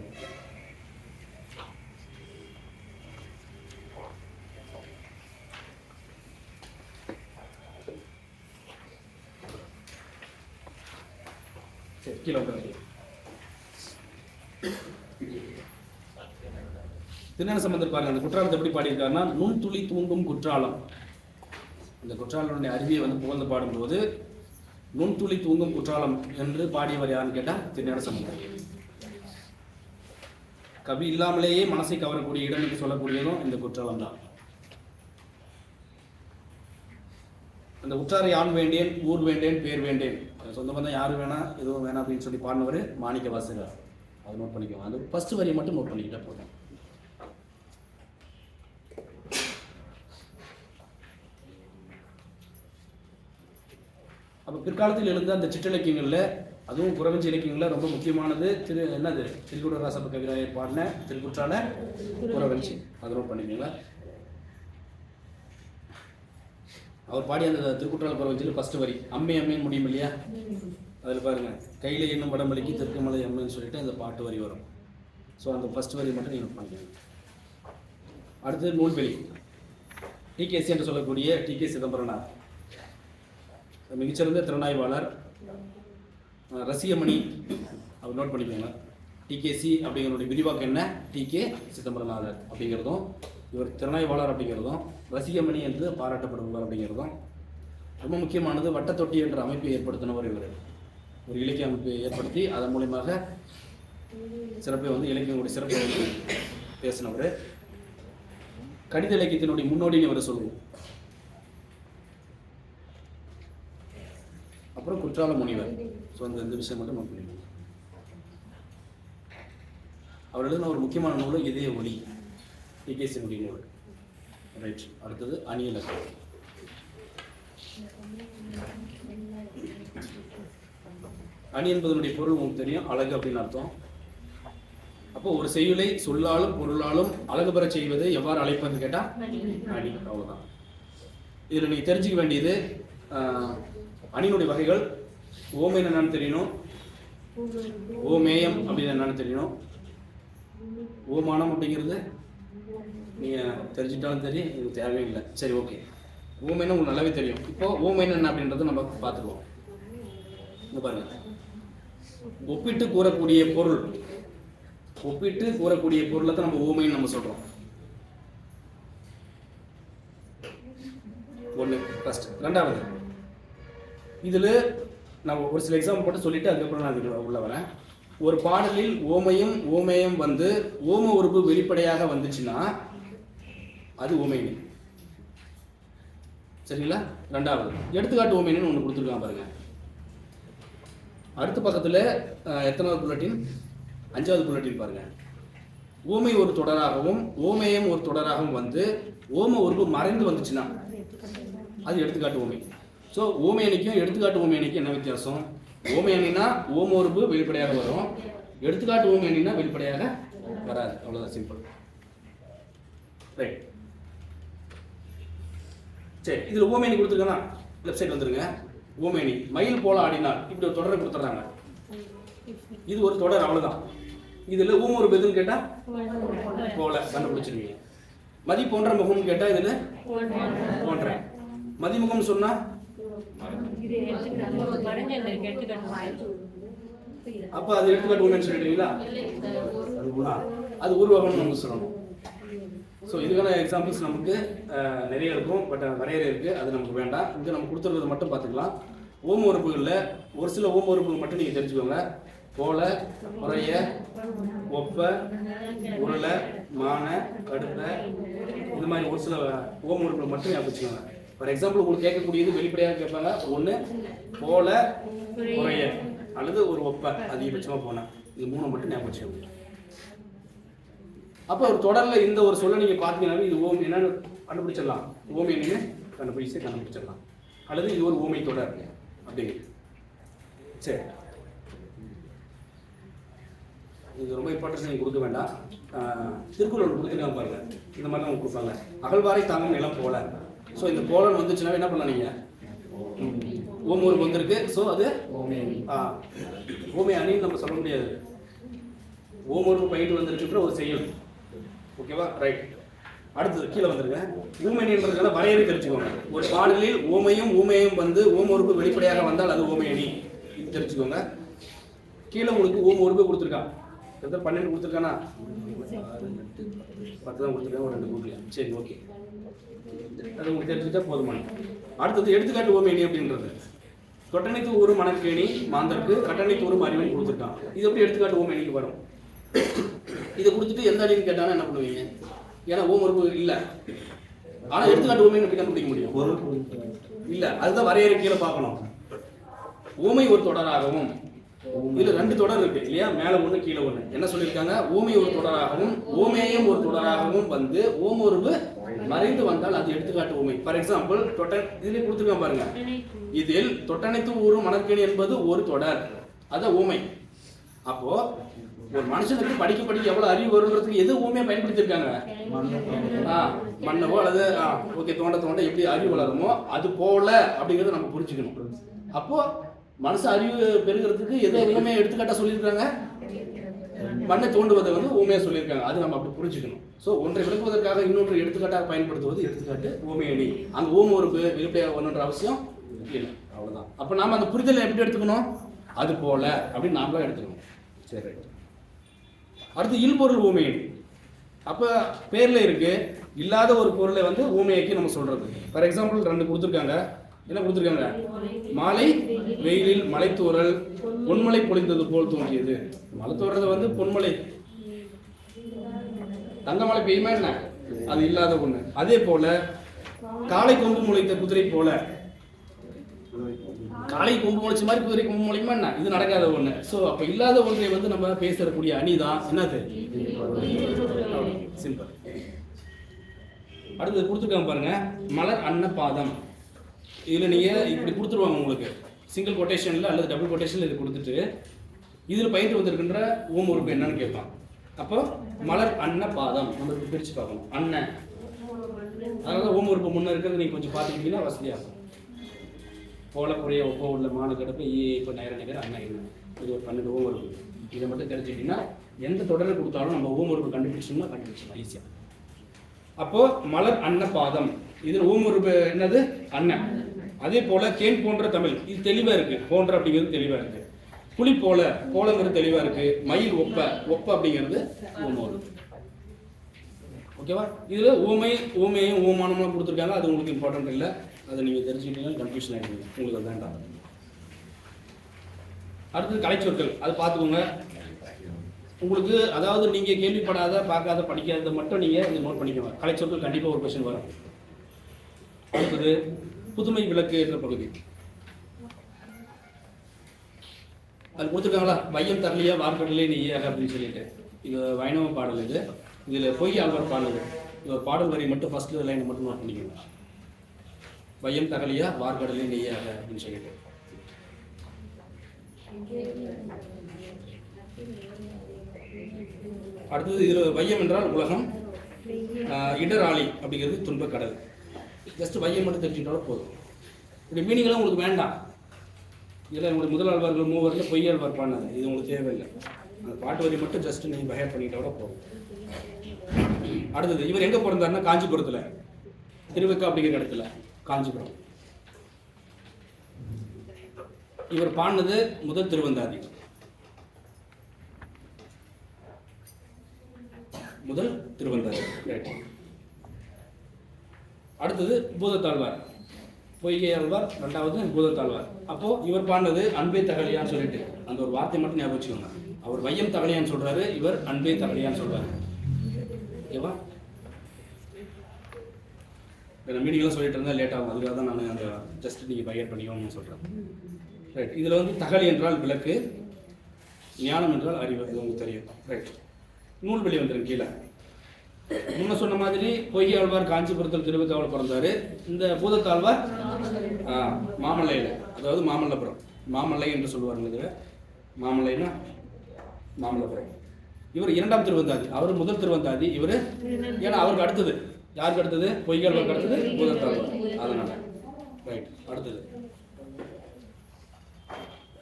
சரி, கீழே உட்காந்து. திருஞான சம்பந்தர் பாருங்க, அந்த குற்றாலத்தை எப்படி பாடியிருக்காருன்னா, நுண்துளி தூங்கும் குற்றாலம். இந்த குற்றாலனுடைய அருவியை வந்து புகழ்ந்து பாடும்போது நுண்துளி தூங்கும் குற்றாலம் என்று பாடியவர் யாருன்னு கேட்டா திருஞான சம்பந்தர். கவி இல்லாமலேயே மனசை கவரக்கூடிய இடம் என்று சொல்லக்கூடியதும் இந்த குற்றாலம் தான். அந்த உற்றாரை யான் வேண்டேன், ஊர் வேண்டேன், பேர் வேண்டேன், சொந்த பந்தம் யாரும் வேணாம், எதுவும் வேணாம் அப்படின்னு சொல்லி பாடினவர் மாணிக்க வாசகர். அதை நோட் பண்ணிக்கோங்க. அந்த ஃபர்ஸ்ட் வரியை மட்டும் நோட் பண்ணிக்கிட்டா போதும். அப்போ பிற்காலத்தில் எழுந்த அந்த சிற்றிலக்கியங்களில், அதுவும் குறவஞ்சி இலக்கியங்களில் ரொம்ப முக்கியமானது என்னது? திருக்குறளாசப்ப கவிராயர் பாடின திருக்குற்றால குறவஞ்சி. அதை நோட் பண்ணிக்கீங்களா? அவர் பாடி அந்த திருக்குற்றால குறவஞ்சியில் ஃபர்ஸ்ட் வரி அம்மை அம்மைன்னு முடியும் இல்லையா? அதில் பாருங்க, கையில் இன்னும் வடமலைக்கு தெற்குமலை அம்மைன்னு சொல்லிட்டு அந்த பாட்டு வரி வரும். ஸோ அந்த ஃபர்ஸ்ட் வரி மட்டும் நீங்கள் நோட் பண்ணிக்கோங்க. அடுத்தது நூல்வெளி. டிகேசி என்று சொல்லக்கூடிய டிகே சிதம்பரனார் மிகச்சிறந்த திறனாய்வாளர், ரசிகமணி. அவர் நோட் பண்ணிக்கோங்க. டிகேசி அப்படிங்கிறோட விரிவாக்கம் என்ன? டிகே சிதம்பரநாதர் அப்படிங்கிறதும், இவர் திறனாய்வாளர் அப்படிங்கிறதும், ரசிகமணி என்று பாராட்டப்படுவார் அப்படிங்கிறதும் ரொம்ப முக்கியமானது. வட்டத்தொட்டி என்ற அமைப்பை ஏற்படுத்தினவர் இவர். ஒரு இலக்கிய அமைப்பை ஏற்படுத்தி அதன் மூலியமாக சிறப்பை வந்து இலக்கியங்களுடைய சிறப்பை வந்து பேசினவர். கடித இலக்கியத்தினுடைய முன்னோடின்னு இவரை சொல்லுவோம். அப்புறம் குற்றால முனிவர். ஸோ அந்த விஷயம் மட்டும் நோட் பண்ணிக்கோங்க. அவர் எழுதின ஒரு முக்கியமான நூல் இதய ஒளி, டிகேசியினுடைய நூல். ரைட். அடுத்தது அணியிலக்கம். அணி என்பதனுடைய பொருள் உங்களுக்கு தெரியும், அழகு அப்படின்னு அர்த்தம். அப்போ ஒரு செய்யுளை சொல்லாலும் பொருளாலும் அழகு பெற செய்வது எவ்வாறு அழைப்பதுன்னு கேட்டா அணி. அவ்வளவுதான். இதில் நீங்க தெரிஞ்சுக்க வேண்டியது அணியினுடைய வகைகள். ஓமை என்னன்னு தெரியணும், ஓமேயம் அப்படின்னு என்னன்னு தெரியணும். ஓமானம் அப்படிங்கிறது நீங்க தெரிஞ்சுட்டாலும் சரி, எனக்கு தேவையில்லை. சரி, ஓகே. ஓமைன்னு உங்களுக்கு நல்லாவே தெரியும். இப்போ ஓமைன்னு என்ன அப்படின்றத நம்ம பார்த்துருவோம். இங்க பாருங்க, ஒப்பிட்டு கூறக்கூடிய பொருள். ஒப்பிட்டு கூறக்கூடிய பொருளை தான் நம்ம ஓமைன்னு நம்ம சொல்றோம். ஒன்று ஃபர்ஸ்ட். ரெண்டாவது, இதுல நான் ஒரு சில எக்ஸாம்பிள் போட்டு சொல்லிட்டு அதுக்கப்புறம் நான் இதுக்கு உள்ள வரேன். ஒரு பாடலில் ஓமையும் ஓமேயம் வந்து ஓம உறுப்பு வெளிப்படையாக வந்துச்சுன்னா அது ஓமைனி. சரிங்களா? ரெண்டாவது, எடுத்துக்காட்டு ஓமைனு ஒன்று கொடுத்துருக்கான் பாருங்க. அடுத்த பக்கத்துல எத்தனாவது புல்லட்டின்? 5வது புல்லட்டின் பாருங்க. ஓமை ஒரு தொடராகவும் ஓமேயம் ஒரு தொடராகவும் வந்து ஓம உறுப்பு மறைந்து வந்துச்சுன்னா அது எடுத்துக்காட்டு ஓமை. ஸோ ஓமை அணிக்கும் எடுத்துக்காட்டு ஓமை அணிக்கும் என்ன வித்தியாசம்? ஓமை அணினா ஓம உறுப்பு வெளிப்படையாக வரும், எடுத்துக்காட்டு ஓமை அணினா வெளிப்படையாக வராது. அவ்வளோதான், சிம்பிள். ரைட். சரி, இதில் ஓமை அணி கொடுத்துருக்கேன்னா லெஃப்ட் சைடு வந்துருங்க. ஓமை அணி மயில் போல ஆடினார், இப்படி ஒரு தொடரை கொடுத்துட்றாங்க. இது ஒரு தொடர், அவ்வளோதான். இதில் ஊம உறுப்பு எதுன்னு கேட்டால் போல கண்டுபிடிச்சிருவீங்க. மதி போன்ற முகம்னு கேட்டால் இதில் போன்ற. மதிமுகம் சொன்னா அப்ப அது எடுத்துக்காட்டு ஓமைன்னு சொல்லிடுறீங்களா? அது அது உருவகம்னு நம்ம சொல்லணும். ஸோ இதுக்கான எக்ஸாம்பிள்ஸ் நமக்கு நிறைய இருக்கும், பட் வரையறை இருக்குது, அது நமக்கு வேண்டாம். இங்கே நம்ம கொடுத்துருக்கிறது மட்டும் பார்த்துக்கலாம். ஓம உறுப்புகளில் ஒரு சில ஓம உறுப்புகள் மட்டும் நீங்கள் தெரிஞ்சுக்கோங்க. போல, குறைய, ஒப்ப, உருளை, மான, கடுப்பை, இந்த மாதிரி ஒரு சில ஓம உறுப்புகள் மட்டும் ஞாபகம் வச்சுக்கோங்க. ஃபார் எக்ஸாம்பிள் உங்களுக்கு கேட்கக்கூடியது வெளிப்படையாக கேட்பாங்க. ஒன்று போல, குறைய அல்லது ஒரு ஒப்ப, அதிகபட்சமாக போனேன். இது 3 மட்டும் ஞாபகம் வச்சுக்கோங்க. அப்போ ஒரு தொடரில் இந்த ஒரு சொல்ல நீங்கள் பார்த்தீங்கன்னாலும் இது ஓம் என்னன்னு கண்டுபிடிச்சிடலாம். ஓமை என்னன்னு கண்டுபிடிச்சிடலாம். அல்லது இது ஒரு ஓமை தொடர் அப்படிங்கிறது. சரி, இது ரொம்ப இம்பார்ட்டன்ஸ் நீங்கள் கொடுக்க வேண்டாம். திருக்குறள் கொடுத்துருக்காங்க பாருங்க, இந்த மாதிரி அவங்க கொடுப்பாங்க. அகழ்வாரை தாங்கும் நிலம் போல. ஸோ இந்த போலன்னு வந்துச்சுன்னா என்ன பண்ணலாம் நீங்கள்? ஓம் ஒரு வந்திருக்கு. ஸோ அது ஓமை அணின்னு நம்ம சொல்ல முடியாது. ஓம் ஒரு பயிட்டு வந்திருக்குன்ற ஒரு செயல். ஓகேவா? ரைட். அடுத்தது கீழே வந்துருங்க. ஊமையணின்றதுக்கான வரையறை தெரிஞ்சுக்கோங்க. ஒரு பாடலில் ஓமையும் ஊமையும் வந்து ஓம் உறுப்பு வெளிப்படையாக வந்தால் அது ஓமையணி. இது தெரிஞ்சுக்கோங்க. கீழே உங்களுக்கு ஓம் உறுப்பு கொடுத்துருக்கான். 12 கொடுத்துருக்கானா? 10 தான் கொடுத்துருக்காங்க, ஒரு 2 கொடுக்கலையா? சரி, ஓகே, அது உங்களுக்கு தெரிஞ்சுக்கிட்டா போதுமான. அடுத்தது எடுத்துக்காட்டு ஓமையணி அப்படின்றது தொட்டனைத்து ஒரு மணற்கேணி மாந்தருக்கு கட்டணைத்து ஒரு அறிவன் கொடுத்துருக்கான். இது எப்படி எடுத்துக்காட்டு ஓமையணிக்கு வரும்? இதை கொடுத்துட்டு எந்த அணின்னு கேட்டாலும் என்ன பண்ணுவீங்க? ஏன்னா ஓம் உறுப்பு இல்லை, ஆனால் எடுத்துக்காட்டு ஓமையை எப்படி கண்டுபிடிக்க முடியும்? இல்லை, அதுதான் வரையறை கீழே பார்க்கணும். ஓமை ஒரு தொடராகவும், இதுல 2 தொடர் இருக்கு இல்லையா? மேல 1 கீழே 1. என்ன சொல்லியிருக்காங்க? ஓமை ஒரு தொடராகவும் ஓமேயம் ஒரு தொடராகவும் வந்து ஓம் உறுப்பு மறைந்து வந்தால் அது எடுத்துக்காட்டு ஓமை. ஃபார் எக்ஸாம்பிள் இதுல கொடுத்துருக்காங்க பாருங்க. இதில் தொட்டனைத்து ஒரு மணற்கேணி என்பது ஒரு தொடர், அதான் ஓமை. அப்போ ஒரு மனுஷனுக்கு படிக்க எவ்வளவு அறிவு வருங்கிறதுக்கு எது ஓமையை பயன்படுத்தியிருக்காங்க? மண்ணவோ அல்லது ஓகே தோண்ட எப்படி அறிவு வளருமோ அது போல அப்படிங்கிறத நம்ம புரிஞ்சுக்கணும். அப்போ மனசு அறிவு பெறுகிறதுக்கு எதை எல்லாமே எடுத்துக்காட்டா சொல்லியிருக்காங்க? மண்ணை தோண்டுவதை வந்து ஓமையா சொல்லியிருக்காங்க. அது நம்ம அப்படி புரிஞ்சுக்கணும். ஸோ ஒன்றை விளக்குவதற்காக இன்னொன்று எடுத்துக்காட்டாக பயன்படுத்துவது எடுத்துக்காட்டு ஓமையணி. அங்கே ஓம உறுப்பு வெளிப்படையாக ஒன்றுன்ற அவசியம் இல்லை, அவ்வளோதான். அப்போ நாம அந்த புரிதலை எப்படி எடுத்துக்கணும்? அது போல அப்படின்னு நாமளாக எடுத்துக்கணும். சரி, அடுத்து இல்பொருள் ஓமையணி. அப்போ பேரில் இருக்கு இல்லாத ஒரு பொருளை வந்து ஊமையாக்கி நம்ம சொல்றது. ஃபார் எக்ஸாம்பிள் 2 கொடுத்துருக்காங்க. என்ன கொடுத்துருக்காங்க? மாலை வெயிலில் மலைத்தூறல் பொன்மலை பொழிந்தது போல் தோன்றியது. மலை தூறது வந்து பொன்மலை, தங்கமலை பெய்யுமா என்ன? அது இல்லாத ஒண்ணு. அதே போல காளை கொம்பு முளைத்த குதிரை போல, காளை கொம்பு முளைச்ச மாதிரி குதிரை கொம்பு முளைக்குமா என்ன? இது நடக்காத ஒண்ணு. ஸோ அப்ப இல்லாத ஒன்றை வந்து நம்ம பேசக்கூடிய அணிதான் என்னது? சிம்பிள். அடுத்தது கொடுத்துருக்காங்க பாருங்க, மலர் அன்ன பாதம். இதுல நீங்க இப்படி கொடுத்துருவாங்க உங்களுக்கு சிங்கிள் கொட்டேஷன்ல அல்லது டபுள் கொட்டேஷன்ல இது கொடுத்துட்டு இதுல பயின்று வந்திருக்கின்ற ஓம் உறுப்பு என்னன்னு கேட்பான். அப்போ மலர் அன்ன பாதம் நம்ம பிரிச்சு பார்க்கணும். அண்ணன், அதனால ஓம் உறுப்பு முன்ன இருக்கிறது நீங்க கொஞ்சம் பார்த்துக்கிட்டீங்கன்னா வசதியாகும். போல குறைய ஒப்போ உள்ள மான கிடப்பு இப்போ நேரம் நிகர் அண்ணன் என்ன, இது ஒரு 12 ஓம் உறுப்பு. இதை மட்டும் தெரிஞ்சுக்கிட்டீங்கன்னா எந்த தொடரை கொடுத்தாலும் நம்ம ஓம் உறுப்பு கண்டுபிடிச்சோம்னா ஈஸியா. அப்போ மலர் அன்ன பாதம், இதில் ஓம் உறுப்பு என்னது? அண்ணன். அதே போல கேன் போன்ற தமிழ், இது தெளிவா இருக்கு. போன்ற அப்படிங்கிறது தெளிவா இருக்கு. புலி போல, போலங்கிறது தெளிவா இருக்கு. மயில் ஒப்ப, ஒப்ப அப்படிங்கிறது ஓம் உறுப்பு. ஓகேவா? இதுல ஓமையும் ஓமானம்லாம் கொடுத்துருக்காங்க. அது உங்களுக்கு இம்பார்ட்டன்ட் இல்லை, அதை நீங்க தெரிஞ்சுக்கிட்டீங்கன்னா கன்ஃபியூஷன் ஆகிடுவீங்க, உங்களுக்கு அது வேண்டாம். அடுத்தது கலைச்சொற்கள், அது பார்த்துக்கோங்க. உங்களுக்கு அதாவது நீங்க கேள்விப்படாத, பார்க்காத, படிக்காத மட்டும் நீங்க இதை நோட் பண்ணிக்கோங்க. கலைச்சொற்கள் கண்டிப்பா ஒரு கொஸ்டின் வரும். அடுத்தது புதுமை விளக்கு என்ற பகுதி, அது கொடுத்துருக்காங்களா? வையம் தரலியா வார்க்கடலே நெய்யாக அப்படின்னு சொல்லிட்டு, இது வைணவ பாடல். இதுல பொய் ஆழ்வார் பாடல். இது ஒரு பாடல் வரி மட்டும் ஃபர்ஸ்ட் லைனை மட்டும் நோட் பண்ணிக்கோங்க. வையம் தரலியா வார்க்கடலே நெய்யாக அப்படின்னு சொல்லிட்டு. அடுத்தது இதுல வையம் என்றால் உலகம், இடராளி அப்படிங்கிறது துன்பக் கடல். ஜஸ்ட் வையம் மட்டும் தெரிஞ்சுக்கிட்டாலும் போதும். இப்படி மீனிங்லாம் உங்களுக்கு வேண்டாம். இதில் உங்களுக்கு முதலாழ்வார்கள் மூவரில் பொய்யாழ்வார் பாடினாங்க, இது உங்களுக்கு தேவையில்லை. அந்த பாட்டு வரி மட்டும் ஜஸ்ட் நீங்கள் பைஹேட் பண்ணிக்கிட்டோட போதும். அடுத்தது இவர் எங்கே பிறந்தாருன்னா காஞ்சிபுரத்தில், திருவக்கா அப்படிங்கிற இடத்துல, காஞ்சிபுரம். இவர் பாடினது முதல் திருவந்தாதி. முதல் திருவந்தாதி. ரைட். அடுத்தது பூதத்தாழ்வார், பொய்கை ஆழ்வார், ரெண்டாவது பூதத்தாழ்வார். அப்போ இவர் பாடினது அன்பே தகலியான்னு சொல்லிட்டு அந்த ஒரு வார்த்தை மட்டும் ஞாபகம் வச்சுக்கோங்க. அவர் வையம் தகலியான்னு சொல்றாரு, இவர் அன்பே தகலியான்னு சொல்றாரு. ஓகேவா? மீனிங்லாம் சொல்லிட்டு இருந்தால் லேட் ஆகும், அதுக்காக தான் நான் அந்த ஜஸ்ட் நீங்கள் பையர் பண்ணிக்கோன்னு சொல்கிறேன். ரைட். இதில் வந்து தகலி என்றால் விளக்கு, ஞானம் என்றால் அறிவு, இது உங்களுக்கு தெரியும். ரைட். நூல்வெளி வந்துடும் கீழே. முன்ன சொன்ன மாதிரி பொய்கை ஆழ்வார் காஞ்சிபுரத்தில் திருவிதாவூர் பிறந்தார். இந்த பூதத்தாழ்வார் மாமல்லையில், அதாவது மாமல்லபுரம், மாமல்லை என்று சொல்லுவாருங்க. இது மாமல்லைன்னா மாமல்லபுரம். இவர் இரண்டாம் திருவந்தாதி, அவர் முதல் திருவந்தாதி. இவர் ஏன்னா அவருக்கு அடுத்தது யாருக்கு அடுத்தது? பொய்கை ஆழ்வாருக்கு அடுத்தது பூதத்தாழ்வார், அதனால. ரைட். அடுத்தது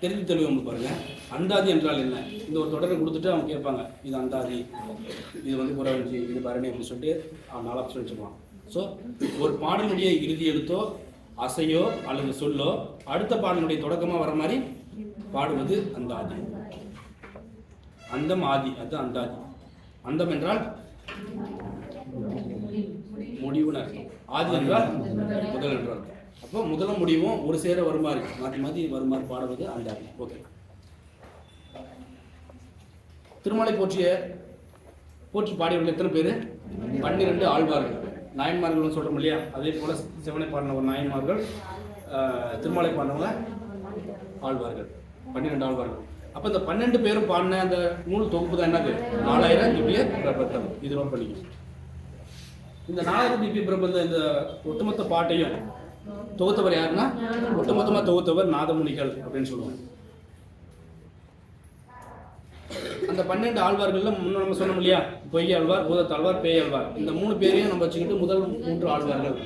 தெரிஞ்சு தெளிவு வந்து பாருங்க. அந்தாதி என்றால் என்ன? இந்த ஒரு தொடரை கொடுத்துட்டு அவங்க கேட்பாங்க, இது அந்தாதி, இது வந்து குறவஞ்சி, இது பரணி அப்படின்னு சொல்லிட்டு 4 ஆப்ஷன் வச்சுக்குவான். ஸோ ஒரு பாடலுடைய இறுதி எழுத்தோ அசையோ அல்லது சொல்லோ அடுத்த பாடலுடைய தொடக்கமாக வர மாதிரி பாடுவது அந்தாதி. அந்தம் ஆதி, அது அந்தாதி. அந்தம் என்றால் முடிவுன்னு அர்த்தம். ஆதி என்றால் முதல் என்று அர்த்தம். அப்போ முதலும் முடிவும் ஒரு சேர வருமாறு மாற்றி மாற்றி வருமாறு பாடுவது அந்தாதி. ஓகே. திருமலை போற்றி பாடியவர்கள் எத்தனை பேர்? 12 ஆழ்வார்கள். நாயன்மார்கள் சொல்கிறோம் இல்லையா, அதே போல சிவனை பாடின ஒரு நாயன்மார்கள், திருமலை பாடினவங்க ஆழ்வார்கள், 12 ஆழ்வார்கள். அப்போ இந்த 12 பேரும் பாடின அந்த நூல் தொகுப்பு தான் என்னது? 4000 திவ்ய பிரபந்தம். இது நோட் பண்ணிக்கணும். இந்த 4000 திவ்ய பிரபந்தம், இந்த ஒட்டுமொத்த பாட்டையும் தொகுத்தவர் யாருன்னா, ஒட்டுமொத்தமாக தொகுத்தவர் நாதமுனிகள் அப்படின்னு சொல்லுவாங்க. அந்த 12 ஆழ்வார்கள்ல முன்ன நம்ம சொன்னோம் இல்லையா, பொய்கை ஆழ்வார், பூதத்தாழ்வார், பேய் ஆழ்வார், இந்த 3 பேரையும் நம்ம வச்சுக்கிட்டு முதல் 3 ஆழ்வார்கள்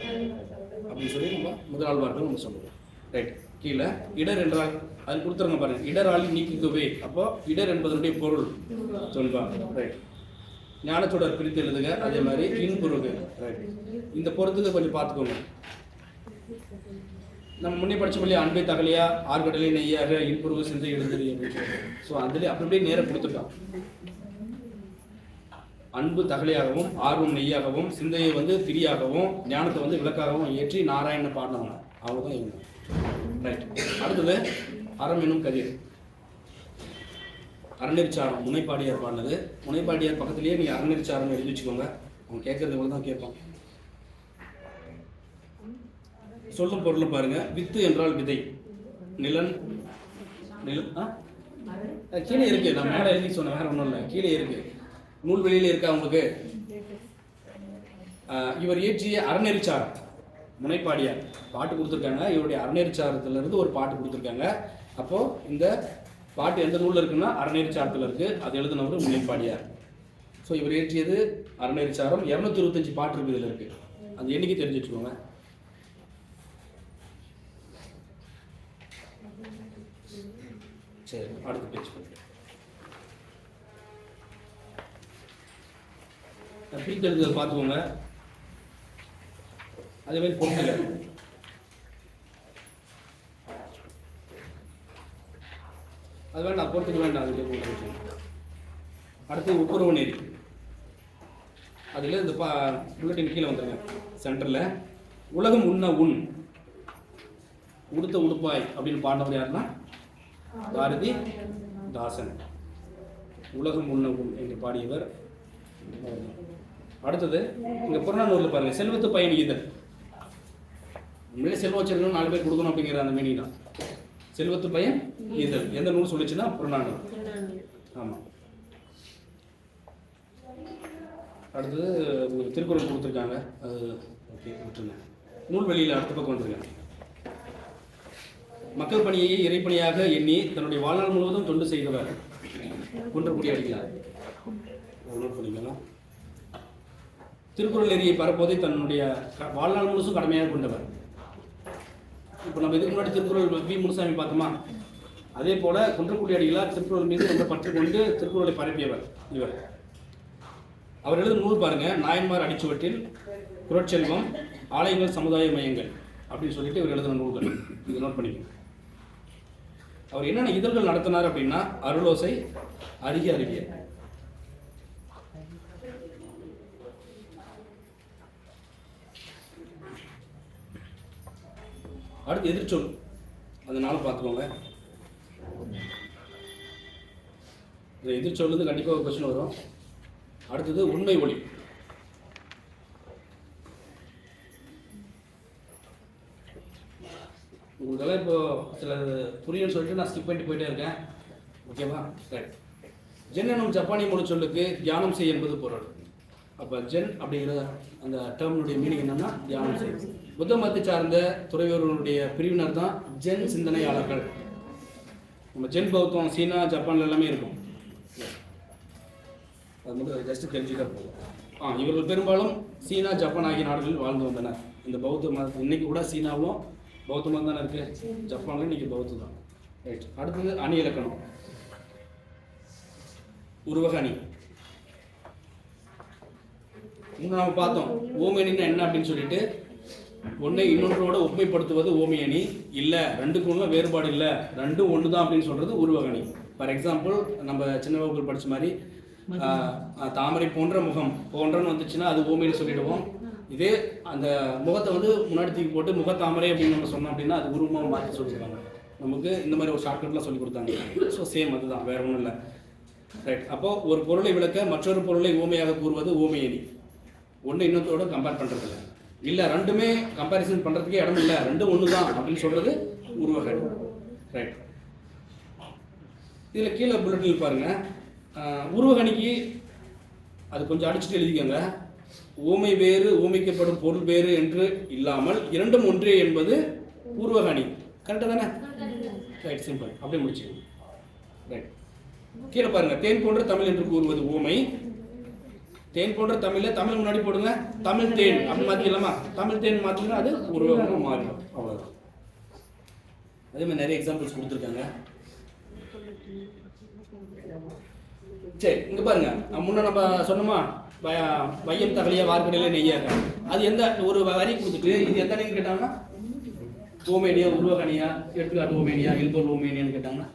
அப்படின்னு சொல்லி நம்ம முதல் ஆழ்வார்கள் நம்ம சொல்லுவோம். ரைட். கீழே இடர் என்றால் அது கொடுத்துருங்க பாருங்க, இடராளி நீக்குவே. அப்போ இடர் என்பதனுடைய பொருள் சொல்வா. ரைட். ஞானத்தோட பிரித்து எழுதுக. அதே மாதிரி இன்புருகு. ரைட். இந்த பொறுத்துக்கு கொஞ்சம் பார்த்துக்கோங்க. நம்ம முன்னே படிச்ச இல்லையா, அன்பை தகலியா, ஆர்கடலை நெய்யாக, இன்புருகு சிந்தை எழுதுறி அப்படின்னு சொல்லி. ஸோ அதுலேயே அப்படியே நேரம் கொடுத்துட்டோம். அன்பு தகலியாகவும், ஆர்வம் நெய்யாகவும், சிந்தையை வந்து திரியாகவும், ஞானத்தை வந்து விளக்காகவும் ஏற்றி நாராயண பாடினவங்க அவங்க தான் இவங்க. ரைட். அடுத்தது அறம் என்னும் கதிர், அறநெறிச்சாரம், முனைப்பாடியார் பாடினது. முனைப்பாடியார் பக்கத்துலேயே நீங்கள் அறநெறிச்சாரம் எழுதி வச்சுக்கோங்க. அவங்க கேட்கறது கூட தான் கேட்பாங்க. சொல்லும் பொருளும் பாருங்க. வித்து என்றால் விதை, நிலன் கீழே இருக்கு. நான் மேலே எழுதி சொன்னேன், வேற ஒன்றும் இல்லை, கீழே இருக்கு. நூல்வெளியில இருக்கா உங்களுக்கு? இவர் இயற்றிய அறநெறிச்சாரம், முனைப்பாடியார் பாட்டு கொடுத்துருக்காங்க. இவருடைய அறநெறிச்சாரத்திலிருந்து ஒரு பாட்டு கொடுத்துருக்காங்க. அப்போ இந்த பாட்டு எந்த நூலில் இருக்குன்னா அறநெறிச்சாரத்தில் இருக்கு. அது எழுதினவர் முனைப்பாடியார். ஸோ இவர் இயற்றியது அறநெறிச்சாரம். 225 பாட்டு இருக்கு இதில் இருக்கு. அந்த எண்ணிக்கை தெரிஞ்சு வச்சுக்கோங்க. சரி, அடுத்த பேச்சு பிரித்து எழுதுதல் பார்த்துக்கோங்க. அதே மாதிரி பொருட்கள் அது வேண்டாம், பொறுத்துக்க வேண்டாம். அதுக்கு அடுத்து ஒப்புரவு நெறி. அதில் இந்த புல்லட்டின் கீழே வந்துருங்க. சென்டரில் உலகம் உண்ண உண், உடுத்த உடுப்பாய் அப்படின்னு பாடினவர் யாருன்னா பாரதி தாசன். உலகம் உண்ண உண் என்று பாடியவர். அடுத்தது இங்கே புறநானூரில் பாருங்கள், செல்வத்து பயன் இதழ். உண்மையிலே செல்வம் வச்சிருக்கணும், 4 பேர் கொடுக்கணும் அப்படிங்கிற அந்த மீனிங் தான். செல்வத்து பயன் இதழ் எந்த நூல் சொல்லிச்சுன்னா புறநானூறு. ஆமாம். அடுத்தது திருக்குறள் கொடுத்துருக்காங்க, அது ஓகே விட்டுருங்க. நூல்வெளியில் அடுத்த பக்கம் வந்துருக்காங்க. மக்கள் பணியை இறைப்பணியாக எண்ணி தன்னுடைய வாழ்நாள் முழுவதும் தொண்டு செய்தவர் குன்றக்குடி அடிகளார். நோட் பண்ணிக்கலாம். திருக்குறள் நெறியை பரப்போதை தன்னுடைய வாழ்நாள் முழுசும் கடமையாக கொண்டவர். இப்போ நம்ம இதுக்கு முன்னாடி திருக்குறள் வி முனுசாமி பார்த்தோமா, அதே போல குன்றக்குடி அடிகளார் திருக்குறள் மீது ரொம்ப பற்று கொண்டு திருக்குறளை பரப்பியவர் இவர். அவர் எழுதும் நூல் பாருங்க, நாயன்மார் அடிச்சுவட்டில், குறட்செல்வம், ஆலயங்கள் சமுதாய மையங்கள் அப்படின்னு சொல்லிட்டு இவர் எழுதின நூல்கள். இது நோட் பண்ணிக்கணும். அவர் என்னென்ன இதழ்கள் நடத்தினார் அப்படின்னா, அருளோசை, அறிக அறிவியல், அடுத்து எதிர்ச்சொல், அதனால பார்த்துக்கோங்க. இந்த எதிர்ச்சொல் வந்து கண்டிப்பாக ஒரு கொஸ்டின் வரும். அடுத்தது உண்மை ஒளி. உங்களுக்கெல்லாம் இப்போ சில புரியுன்னு சொல்லிட்டு நான் ஸ்கிப் பண்ணிட்டு போயிட்டே இருக்கேன். ஓகேவா? ரைட். ஜென் எனும் ஜப்பானிய மொழி சொல்லுக்கு தியானம் செய் என்பது பொருள். அப்போ ஜென் அப்படிங்கிற அந்த டேர்மினுடைய மீனிங் என்னன்னா தியானம் செய். புத்த மதத்தை சார்ந்த துறவியர்களுடைய பிரிவினர் தான் ஜென் சிந்தனையாளர்கள். நம்ம ஜென் பௌத்தம் சீனா ஜப்பான்ல எல்லாமே இருக்கும். அது மட்டும் ஜஸ்ட் தெரிஞ்சுட்டா போதும். இவர்கள் பெரும்பாலும் சீனா ஜப்பான் ஆகிய நாடுகளில் வாழ்ந்து வந்தனர். இந்த பௌத்த மதம் இன்னைக்கு கூட சீனாவும் பௌத்த மதம் தானே இருக்கு, ஜப்பான்ல இன்னைக்கு பௌத்தம் தான். ரைட். அடுத்தது அணி இலக்கணம். உருவக அணி இன்னும் நம்ம பார்த்தோம். ஓமையணின்னா என்ன அப்படின்னு சொல்லிட்டு, ஒன்றை இன்னொன்றோட ஒப்புமைப்படுத்துவது ஓமை அணி. இல்லை ரெண்டுக்கும் ஒன்றும் வேறுபாடு இல்லை, ரெண்டும் ஒன்று தான் அப்படின்னு சொல்றது உருவக அணி. ஃபார் எக்ஸாம்பிள் நம்ம சின்ன வகுப்பில் படிச்ச மாதிரி தாமரை போன்ற முகம் போன்றன்னு வந்துச்சுன்னா அது ஓமைன்னு சொல்லிடுவோம். இதே அந்த முகத்தை வந்து முன்னாடி தூக்கி போட்டு முகத்தாமரை அப்படின்னு நம்ம சொன்னோம் அப்படின்னா அது உருவமாக மாற்றி சொல்லியிருக்காங்க. நமக்கு இந்த மாதிரி ஒரு ஷார்ட்கட்லாம் சொல்லி கொடுத்தாங்க. ஸோ சேம் அதுதான், வேற ஒன்றும் இல்லை. ரைட். அப்போ ஒரு பொருளை விளக்க மற்றொரு பொருளை ஓமையாக கூறுவது ஓமை அணி. ஒன்று இன்னொருத்தோட கம்பேர் பண்ணுறது இல்லை. இல்லை ரெண்டுமே கம்பேரிசன் பண்ணுறதுக்கே இடம் இல்லை, ரெண்டும் ஒன்று தான் அப்படின்னு சொல்றது உருவக அணி. ரைட். இதில் கீழே புல்லட்டில் பாருங்க, உருவக அணிக்கு அது கொஞ்சம் அடிச்சுட்டு எழுதிக்கோங்க. ஓமை வேறு ஓமைக்கப்படும் பொருள் வேறு என்று இல்லாமல் இரண்டும் ஒன்றே என்பது உருவக அணி. கரெக்டாக தானே? ரைட். சிம்பிள். அப்படியே முடிச்சுக்கோங்க. ரைட். கீழே பாருங்க, தேன் போன்ற தமிழ் என்று கூறுவது ஓமை. தேன் போன்ற தமிழ்ல தமிழ் முன்னாடி போடுங்க, தமிழ் தேன் அப்படி மாத்திக்கலாமா? தமிழ் தேன் மாத்தினா அது உருவகமாக மாறிடும். அவ்வளவுதான். அதே மாதிரி நிறைய எக்ஸாம்பிள்ஸ் கொடுத்துருக்காங்க. சரி, இங்க பாருங்க, முன்ன நம்ம சொன்னோமா வையம் தகலியா வார்க்கடையில நெய்யாக, அது எந்த ஒரு வரி கொடுத்துட்டு இது எந்த அணின்னு கேட்டாங்கன்னா ஓமேனியா உருவகணியா, எடுத்துக்காட்டு ஓமேனியா இல்பொருள் ஓமேனியான்னு கேட்டாங்கன்னா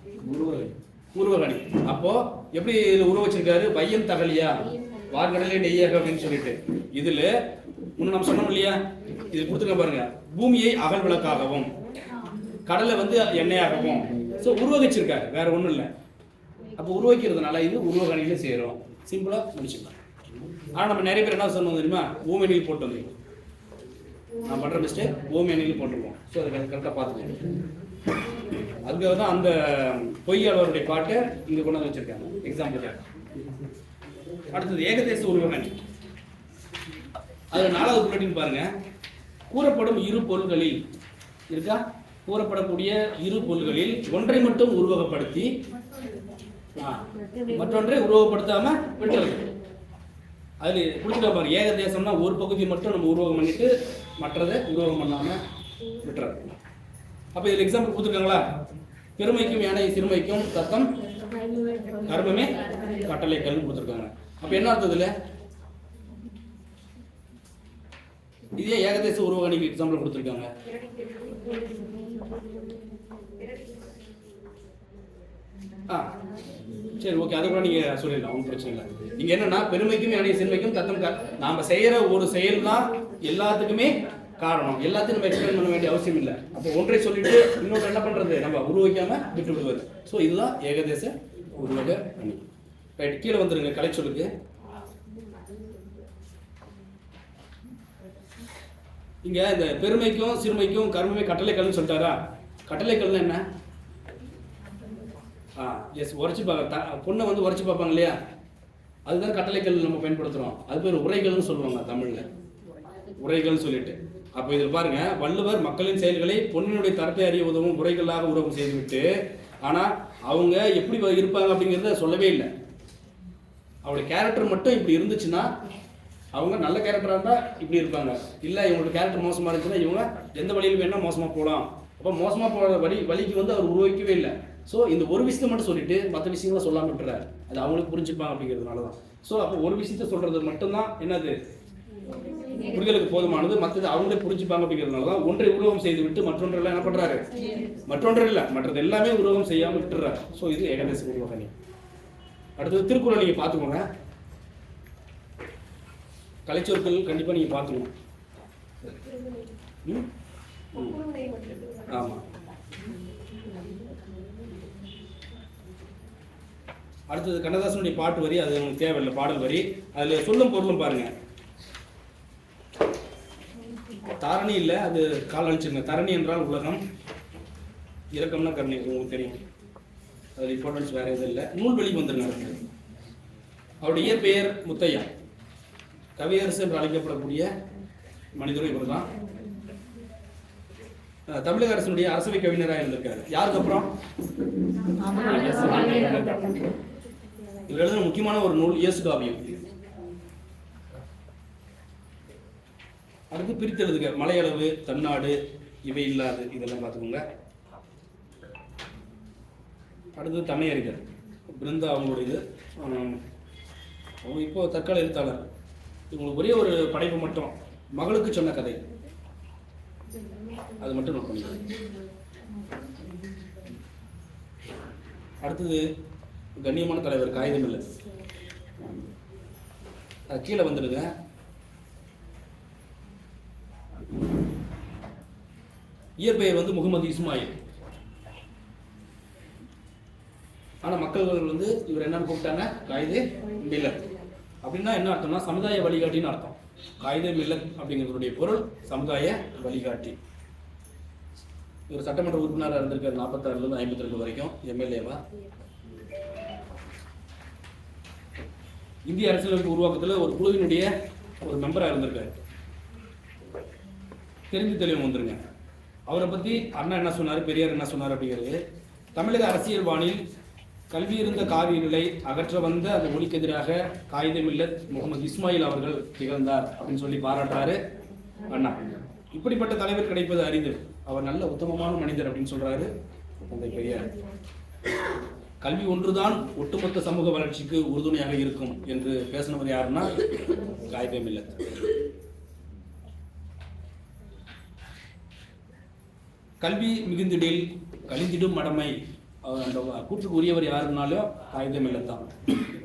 உருவகணி. அப்போ எப்படி இதுல உருவ வச்சிருக்காரு, வையம் தகலியா வார்க்கடையில நெய்யாக அப்படின்னு சொல்லிட்டு. இதுல முன்ன நம்ம சொன்னோம் இல்லையா, இது கொடுத்துருக்க பாருங்க, பூமியை அகல் விளக்காகவும் கடலை வந்து எண்ணெயாகவும். ஸோ உருவகிச்சிருக்காரு, வேற ஒன்றும் இல்லை. அப்போ உருவாக்கிறதுனால இது உருவகணியில சேரும். சிம்பிளா முடிச்சுக்கலாம். ஆனால் நம்ம நிறைய பேர் என்ன சொன்னோம் தெரியுமா, ஓமெனில் போட்டு வந்தீங்க. நான் பண்ணுற மிஸ்டேக் ஓமெனில் போட்டுருவோம். ஸோ அதை கரெக்டாக பார்த்துக்கோங்க. அதுக்காக தான் அந்த பொய்யாளருடைய பாட்டை இங்கே கொண்டு வந்து வச்சிருக்காங்க எக்ஸாம்பிள். அடுத்தது ஏகதேச உருவகணி. அதில் 4வது புல்லட்டின் பாருங்க, கூறப்படும் இரு பொருள்களில் இருக்கா, கூறப்படக்கூடிய இரு பொருள்களில் ஒன்றை மட்டும் உருவகப்படுத்தி மற்றொன்றை உருவகப்படுத்தாம விட்டுறது. அது கொடுத்துட்டா பாருங்க, ஏகதேசம்னா ஒரு பகுதி மட்டும் நம்ம உருவகம் பண்ணிட்டு மற்றதை உருவகம் பண்ணாம விட்டுறது. அப்ப இதுல எக்ஸாம்பிள் கொடுத்துருக்காங்களா, பெருமைக்கும் யானை சிறுமைக்கும் தத்தம் கர்மமே கட்டளை கல்னு கொடுத்துருக்காங்க. அப்ப என்ன அர்த்தத்துல, இதே ஏகதேச உருவகணிக்கு எக்ஸாம்பிள் கொடுத்துருக்காங்க. சரி, ஓகே, அதை கூட நீங்க சொல்லிடலாம், ஒன்றும் பிரச்சனை இல்லை. நீங்க என்னன்னா பெருமைக்கும் யானை சிறுமைக்கும் தத்தம் நாம செய்யற ஒரு செயல் தான் எல்லாத்துக்குமே காரணம். எல்லாத்தையும் நம்ம எக்ஸ்பிளைன் பண்ண வேண்டிய அவசியம் இல்லை. அப்போ ஒன்றை சொல்லிட்டு இன்னொன்று என்ன பண்றது, நம்ம உருவகிக்காம விட்டு விடுவது. ஸோ இதுதான் ஏகதேச உருவக அணி. ரைட். கீழே வந்துருங்க கலை சொல்லுக்கு. இங்க இந்த பெருமைக்கும் சிறுமைக்கும் கர்மமே கட்டளைக்கல்னு சொல்லிட்டாரா. கட்டளைக்கல்னா என்ன? எஸ், உரைச்சி பார்க்க பொண்ணை வந்து உரைச்சி பார்ப்பாங்க இல்லையா, அதுதான் கட்டளைக்கல் நம்ம பயன்படுத்துறோம். அது பேர் உரைகள்னு சொல்லுவாங்க தமிழ்ல, உரைகள்னு சொல்லிட்டு. அப்போ இதில் பாருங்க, வள்ளுவர் மக்களின் செயல்களை பொன்னினுடைய தரத்தை அறிய உதவும் உரைகளாக உருவகம் செய்துவிட்டு, ஆனால் அவங்க எப்படி இருப்பாங்க அப்படிங்கிறத சொல்லவே இல்லை. அவருடைய கேரக்டர் மட்டும் இப்படி இருந்துச்சுன்னா அவங்க நல்ல கேரக்டராக இருந்தால் இப்படி இருப்பாங்க. இல்லை இவங்களோட கேரக்டர் மோசமாக இருந்துச்சுன்னா இவங்க எந்த வழியில் வேணால் மோசமாக போகலாம். அப்போ மோசமாக போகிற வழிக்கு வந்து அவர் உருவாக்கவே இல்லை. ஸோ இந்த ஒரு விஷயத்தை மட்டும் சொல்லிட்டு மற்ற விஷயங்களை சொல்லாமல் விட்டுறாரு. அது அவங்களுக்கு புரிஞ்சுப்பாங்க அப்படிங்கிறதுனால தான். ஸோ அப்போ ஒரு விஷயத்த சொல்றது மட்டும்தான் என்னது புரிதலுக்கு போதுமானது, மற்றது அவங்களே புரிஞ்சுப்பாங்க அப்படிங்கிறதுனால தான் ஒன்றை உருவகம் செய்து விட்டு மற்றொன்றெல்லாம் என்ன பண்றாரு, மற்றொன்று இல்லை மற்றது எல்லாமே உருவகம் செய்யாமல் விட்டுறாரு. ஸோ இது ஏகதேச உருவகணி. அடுத்தது திருக்குறள் நீங்க பார்த்துக்கோங்க. கலைச்சொற்கள் கண்டிப்பா நீங்க பார்த்துக்கணும். ஆமாம். அடுத்தது கண்ணதாசனுடைய பாட்டு வரி, அது உங்களுக்கு தேவையில்லை, பாடல் வரி. அதில் சொல்லும் பொருளும் பாருங்க. தாரணி இல்லை, அது கால் அழிச்சிருங்க. தரணி என்றால் உலகம், இரக்கம்னா கருணை, உங்களுக்கு தெரியும். அதில் இம்பார்ட்டன்ஸ் வேற எதுவும் இல்லை. நூல்வெளிக்கு வந்துருங்க. அவருடைய இயற்பெயர் முத்தையா. கவியரசு என்று அழைக்கப்படக்கூடிய மனிதரும் இவர் தான். தமிழக அரசனுடைய அரசவை கவிஞராக இருந்திருக்காரு. யாருக்கு அப்புறம்? இவர் எழுதின முக்கியமான ஒரு நூல் இயேசு காவியம். அடுத்து பிரித்து எழுதுக. மலையளவு, தன்னாடு, இவை இல்லாது, இதெல்லாம் பார்த்துக்கோங்க. அடுத்து தன்னையறிஞர் பிருந்தா, அவங்களுடைய அவங்க இப்போ தற்கால எழுத்தாளர். இவங்களுக்கு ஒரே ஒரு படைப்பு மட்டும், மகளுக்கு சொன்ன கதை, அது மட்டும் நோட் பண்ணிக்கலாம். அடுத்தது கண்ணியமான தலைவர் காகிதமில்லை, அது கீழே வந்துடுங்க. இயற்பெயர் வந்து முகமது இஸ்மாயில். ஆனால் மக்கள் வந்து இவர் என்னன்னு கூப்பிட்டாங்க, காயிதே மில்லத். அப்படின்னா என்ன அர்த்தம்னா சமுதாய வழிகாட்டின்னு அர்த்தம். காயிதே மில்லத் அப்படிங்கிறதுடைய பொருள் சமுதாய வழிகாட்டி. இவர் சட்டமன்ற உறுப்பினராக இருந்திருக்காரு 46லேருந்து 52 வரைக்கும், எம்எல்ஏவா. இந்திய அரசியலமைப்பு உருவாக்கத்தில் ஒரு குழுவினுடைய ஒரு மெம்பராக இருந்திருக்காரு. தெரிஞ்சு தெளிவு வந்துருங்க. அவரை பற்றி அண்ணா என்ன சொன்னார், பெரியார் என்ன சொன்னார் அப்படிங்கிறது. தமிழக அரசியல் வானில் கல்வி இருந்த காவியங்களை அகற்ற வந்த அந்த மொழிக்கு எதிராக காயிதே மில்லத் முகமது இஸ்மாயில் அவர்கள் திகழ்ந்தார் அப்படின்னு சொல்லி பாராட்டுறாரு அண்ணா. இப்படிப்பட்ட தலைவர் கிடைப்பது அரிது, அவர் நல்ல உத்தமமான மனிதர் அப்படின்னு சொல்றாரு தந்தை பெரியார். கல்வி ஒன்றுதான் ஒட்டுமொத்த சமூக வளர்ச்சிக்கு உறுதுணையாக இருக்கும் என்று பேசினவர் யாருன்னா காயிதே மில்லத். கல்வி மிகுந்திடில் கழிந்திடும் மடமை, அந்த கூற்றுக்கு உரியவர் யாருன்னாலும் காயிதே மில்லத் தான்.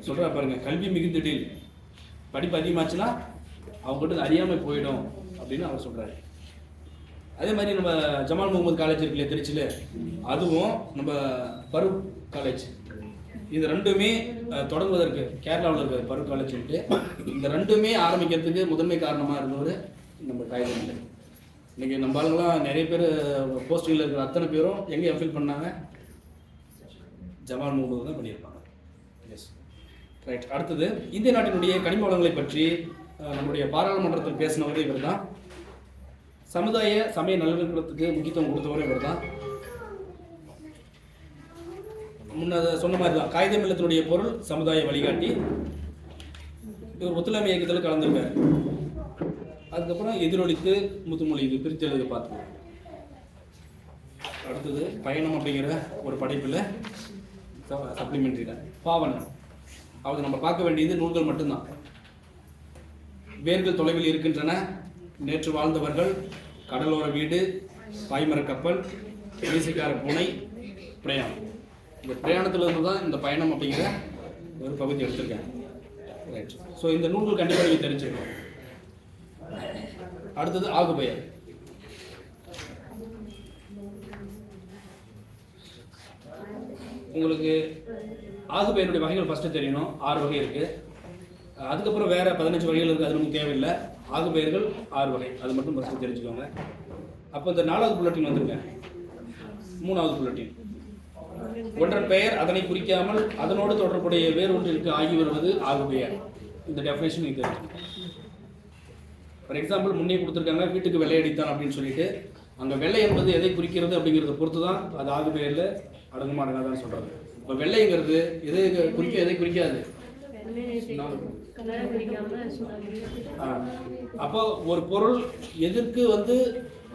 சொல்ற பாருங்க, கல்வி மிகுந்திடில், படிப்பு அதிகமாச்சுன்னா அவங்ககிட்ட அறியாமை போயிடும் அப்படின்னு அவர் சொல்றாரு. அதே மாதிரி நம்ம ஜமால் முகமது காலேஜ் இருக்குல்ல திருச்சியில், அதுவும் நம்ம பரூக் காலேஜ், இது ரெண்டுமே தொடங்குவதற்கு கேரளாவில் இருக்கிற பரூக் காலேஜ் சொல்லிட்டு, இந்த ரெண்டுமே ஆரம்பிக்கிறதுக்கு முதன்மை காரணமாக இருந்தவர் நம்ம காயிதே மில்லத். இன்னைக்கு நம்ம ஆளுங்களாம் நிறைய பேர் போஸ்டிங்கில் இருக்கிற அத்தனை பேரும் எங்கே எஃபில் பண்ணாங்க, ஜமால் முகமது தான் பண்ணியிருப்பாங்க. Yes, right. அடுத்தது இந்திய நாட்டினுடைய கனிம வளங்களை பற்றி நம்முடைய பாராளுமன்றத்தில் பேசினவரே இவர் தான். சமுதாய சமய நல்லிணக்கத்துக்கு முக்கியத்துவம் கொடுத்தவரே இவர் தான். முன்னதை சொன்ன மாதிரி தான், காயிதே மில்லத்தினுடைய பொருள் சமுதாய வழிகாட்டி. இவர் ஒத்துழைமை இயக்கத்தில் கலந்துருக்காரு. அதுக்கப்புறம் எதிரொலித்து முத்துமொழி, இது பிரித்து எழுத பார்த்தோம். அடுத்தது பயணம் அப்படிங்கிற ஒரு படைப்பில் சப்ளிமெண்ட்ரியில் பாவனம். அவங்க நம்ம பார்க்க வேண்டியது நூல்கள் மட்டும்தான். வேர்கள் தொலைவில் இருக்கின்றன, நேற்று வாழ்ந்தவர்கள், கடலோர வீடு, பாய்மர கப்பல், வீசிக்கார பூனை, பிரயாணம். இந்த பிரயாணத்தில் இருந்து தான் இந்த பயணம் அப்படிங்கிற ஒரு பகுதி எடுத்திருக்கேன். ரைட். ஸோ இந்த நூல்கள் கண்டிப்பாக நீங்கள் தெரிஞ்சுக்கணும். அடுத்தது ஆகுபெயர். உங்களுக்கு ஆகுபெயருடைய வகைகள் ஃபஸ்ட்டு தெரியணும். 6 வகை இருக்குது. அதுக்கப்புறம் வேறு 15 வகைகள் இருக்குது, அது நமக்கு தேவையில்லை. ஆகுபெயர்கள் 6 வகை, அது மட்டும் ஃபஸ்ட்டு தெரிஞ்சுக்கோங்க. அப்போ இந்த 4வது புல்லட்டின் வந்துருங்க. 3வது புல்லட்டின், ஒன்றன் பெயர் அதனை குறிக்காமல் அதனோடு தொடர்புடைய வேறொன்றிற்கு ஆகி வருவது ஆகுபெயர். இந்த டெஃபினேஷன் நீங்கள் தெரிஞ்சுக்கணும். ஃபார் எக்ஸாம்பிள் முன்னே கொடுத்துருக்காங்க, வீட்டுக்கு வெள்ளையடித்தான் அப்படின்னு சொல்லிட்டு, அங்கே வெள்ளை என்பது எதை குறிக்கிறது அப்படிங்கிறத பொறுத்து தான் அது ஆகுபெயரில் அடங்குமா அடங்காதான் சொல்கிறாங்க. இப்போ வெள்ளைங்கிறது எதை குறிக்க, எதை குறிக்காது. அப்போ ஒரு பொருள் எதற்கு வந்து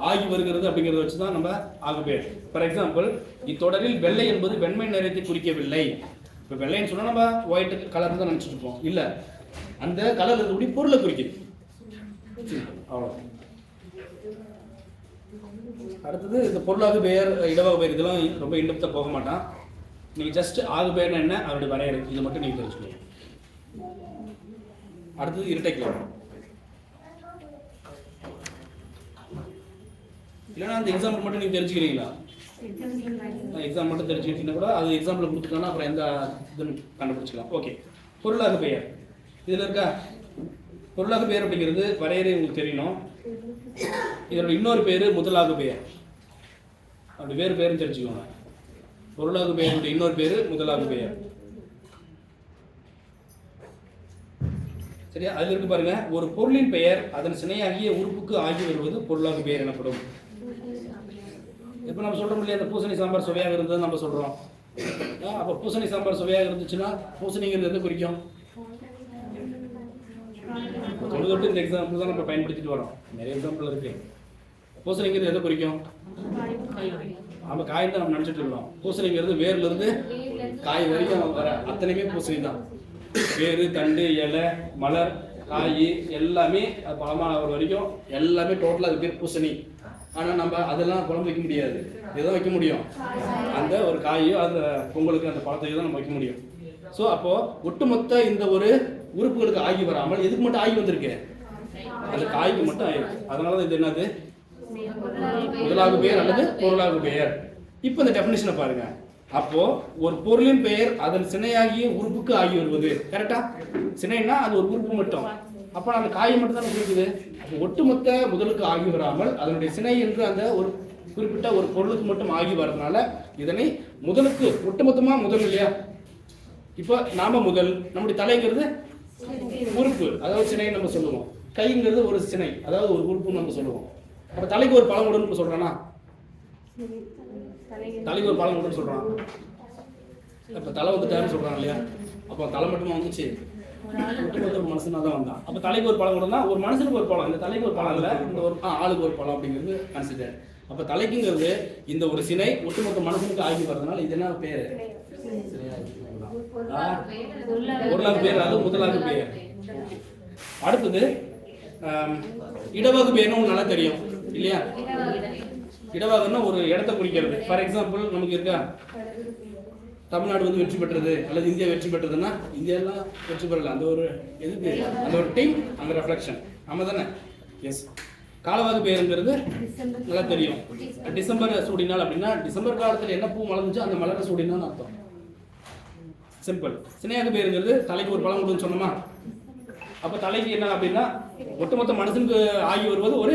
ஆகி வருகிறது அப்படிங்கிறத வச்சு தான் நம்ம ஆகுபெயர். ஃபார் எக்ஸாம்பிள், இத்தொடரில் வெள்ளை என்பது வெண்மை நிறத்தை குறிக்கவில்லை. இப்போ வெள்ளைன்னு சொன்னால் நம்ம ஒயிட் கலர் தான் நினச்சிட்டு இருப்போம். இல்லை, அந்த கலர் இருக்கக்கூடிய பொருளை குறிக்குது. அவ்வளோ. அடுத்தது இந்த பொருளாகு பெயர், இடவாகு பெயர், இதெல்லாம் ரொம்ப இன்டெப்த்தாக போக மாட்டான். நீங்கள் ஜஸ்ட் ஆகு பெயர்னா என்ன, அவருடைய வரையறை, இதை மட்டும் நீங்கள் தெரிஞ்சுக்கணும். அடுத்தது இரட்டை கிளவி. இல்லைன்னா அந்த எக்ஸாம்பிள் மட்டும் நீங்கள் தெரிஞ்சுக்கிறீங்களா? எக்ஸாம் மட்டும் தெரிஞ்சுக்கிட்டீங்கன்னா கூட அது எக்ஸாம்பிள் கொடுத்துட்டோன்னா அப்புறம் எந்த இதுன்னு கண்டுபிடிச்சிக்கலாம். ஓகே, பொருளாக பெயர் இதில் இருக்கா? பொருளாக பெயர் அப்படிங்கிறது வரையறை உங்களுக்கு தெரியணும். இதோட இன்னொரு பேர் முதலாக பெயர். அப்படி வேறு பேரும் தெரிஞ்சுக்கோங்க. பொருளாக பெயருடைய இன்னொரு பேர் முதலாக பெயர். சரியா? அதில் இருக்கு பாருங்க, ஒரு பொருளின் பெயர் அதன் சினையாகிய உறுப்புக்கு ஆகி வருவது பொருளாக பெயர் எனப்படும். இப்போ நம்ம சொல்றோம் இல்லையா, அந்த பூசணி சாம்பார் சுவையாக இருந்தது நம்ம சொல்றோம். அப்போ பூசணி சாம்பார் சுவையாக இருந்துச்சுன்னா பூசணிங்கிறது எது குறிக்கும்? தொட்டு இந்த எக்ஸாம்பிள் தான் நம்ம பயன்படுத்திட்டு வரோம். நிறைய எக்ஸாம்பிள் இருக்கு. பூசணிங்கிறது எதை குறிக்கும்? நம்ம காய் தான் நம்ம நினச்சிட்டு இருக்கோம். பூசணிங்கிறது வேர்ல இருந்து காய் வரைக்கும் வர அத்தனையுமே பூசணி தான். வேறு, தண்டு, இலை, மலர், காய் எல்லாமே பழமான வரைக்கும் எல்லாமே டோட்டலாக அது பேர் பூசணி. ஆனால் நம்ம அதெல்லாம் குழம்பு வைக்க முடியாது. எதோ வைக்க முடியும், அந்த ஒரு காயோ அந்த பொங்கலுக்கு அந்த பழத்தையோ தான் நம்ம வைக்க முடியும். ஸோ அப்போ ஒட்டுமொத்த இந்த ஒரு உறுப்புகளுக்கு ஆகி வராமல் எதுக்கு மட்டும் ஆகி வந்திருக்கு? அந்த காய்க்கு மட்டும் ஆயிருக்கு. அதனால தான் இது என்னது? முதலாக பெயர் அல்லது பொருளாக பெயர். இப்போ இந்த டெஃபினிஷனை பாருங்க. அப்போ ஒரு பொருளின் பெயர் அதன் சினையாகிய உறுப்புக்கு ஆகி வருவது. கரெக்டா? சினைன்னா அது ஒரு உறுப்பு மட்டும். அப்போ அந்த காயை மட்டும் தான் குறிக்குது. அப்போ ஒட்டுமொத்த முதலுக்கு ஆகி வராமல் அதனுடைய சினை என்று அந்த ஒரு குறிப்பிட்ட ஒரு பொருளுக்கு மட்டும் ஆகி வர்றதுனால இதனை முதலுக்கு ஒட்டுமொத்தமா முதல் இல்லையா? இப்போ நாம முதல், நம்முடைய தலைங்கிறது உறுப்பு, அதாவது சினை நம்ம சொல்லுவோம். கைங்கிறது ஒரு சினை, அதாவது ஒரு உறுப்புன்னு நம்ம சொல்லுவோம். அப்போ தலைக்கு ஒரு பழமுடன் சொல்றானா? தலைக்கு ஒரு பழமுடன் சொல்றான். இப்போ தலை வந்துட்டாருன்னு சொல்றான் இல்லையா? அப்போ தலை மட்டுமா வந்துச்சு? ஒட்டுமொத்த ஒரு மனுஷனா தான் வந்தான். அப்போ தலைக்கு ஒரு பழம் கொடுனா ஒரு மனுஷனுக்கு ஒரு பழம், இந்த தலைக்கு ஒரு பழம் இல்லை, இந்த ஒரு ஆளுக்கு ஒரு பழம் அப்படிங்கிறது கன்சிடர். அப்போ தலைக்குங்கிறது இந்த ஒரு சினை ஒட்டுமொத்த மனுஷனுக்கு ஆகி வர்றதுனால இது என்ன பேரு? பொருளாக பெயர், அது முதலாக பெயர். அடுத்தது இடவகு பெயர்னு நல்லா தெரியும் இல்லையா? இடவகுன்னா ஒரு இடத்தை குறிக்கிறது. ஃபார் எக்ஸாம்பிள் நமக்கு இருக்கா, தமிழ்நாடு வந்து வெற்றி பெற்றது அல்லது இந்தியா வெற்றி பெற்றதுன்னா இந்தியாலாம் வெற்றி பெறல, அந்த ஒரு எதுக்கு அந்த ஒரு டீம் அந்த ரெஃப்ளெக்ஷன். ஆமா தானே? எஸ். காலவாகு பெயருங்கிறது நல்லா தெரியும். டிசம்பர் சூடினால் அப்படின்னா டிசம்பர் காலத்தில் என்ன பூ மலர்ந்துச்சோ அந்த மலரை சூடினான்னு அர்த்தம். சிம்பிள். சினையாக பெயருங்கிறது தலைக்கு ஒரு பழம் கொடுன்னு சொன்னோமா? அப்போ தலைக்கு என்ன அப்படின்னா ஒட்டுமொத்த மனுஷனுக்கு ஆகி வருவது ஒரு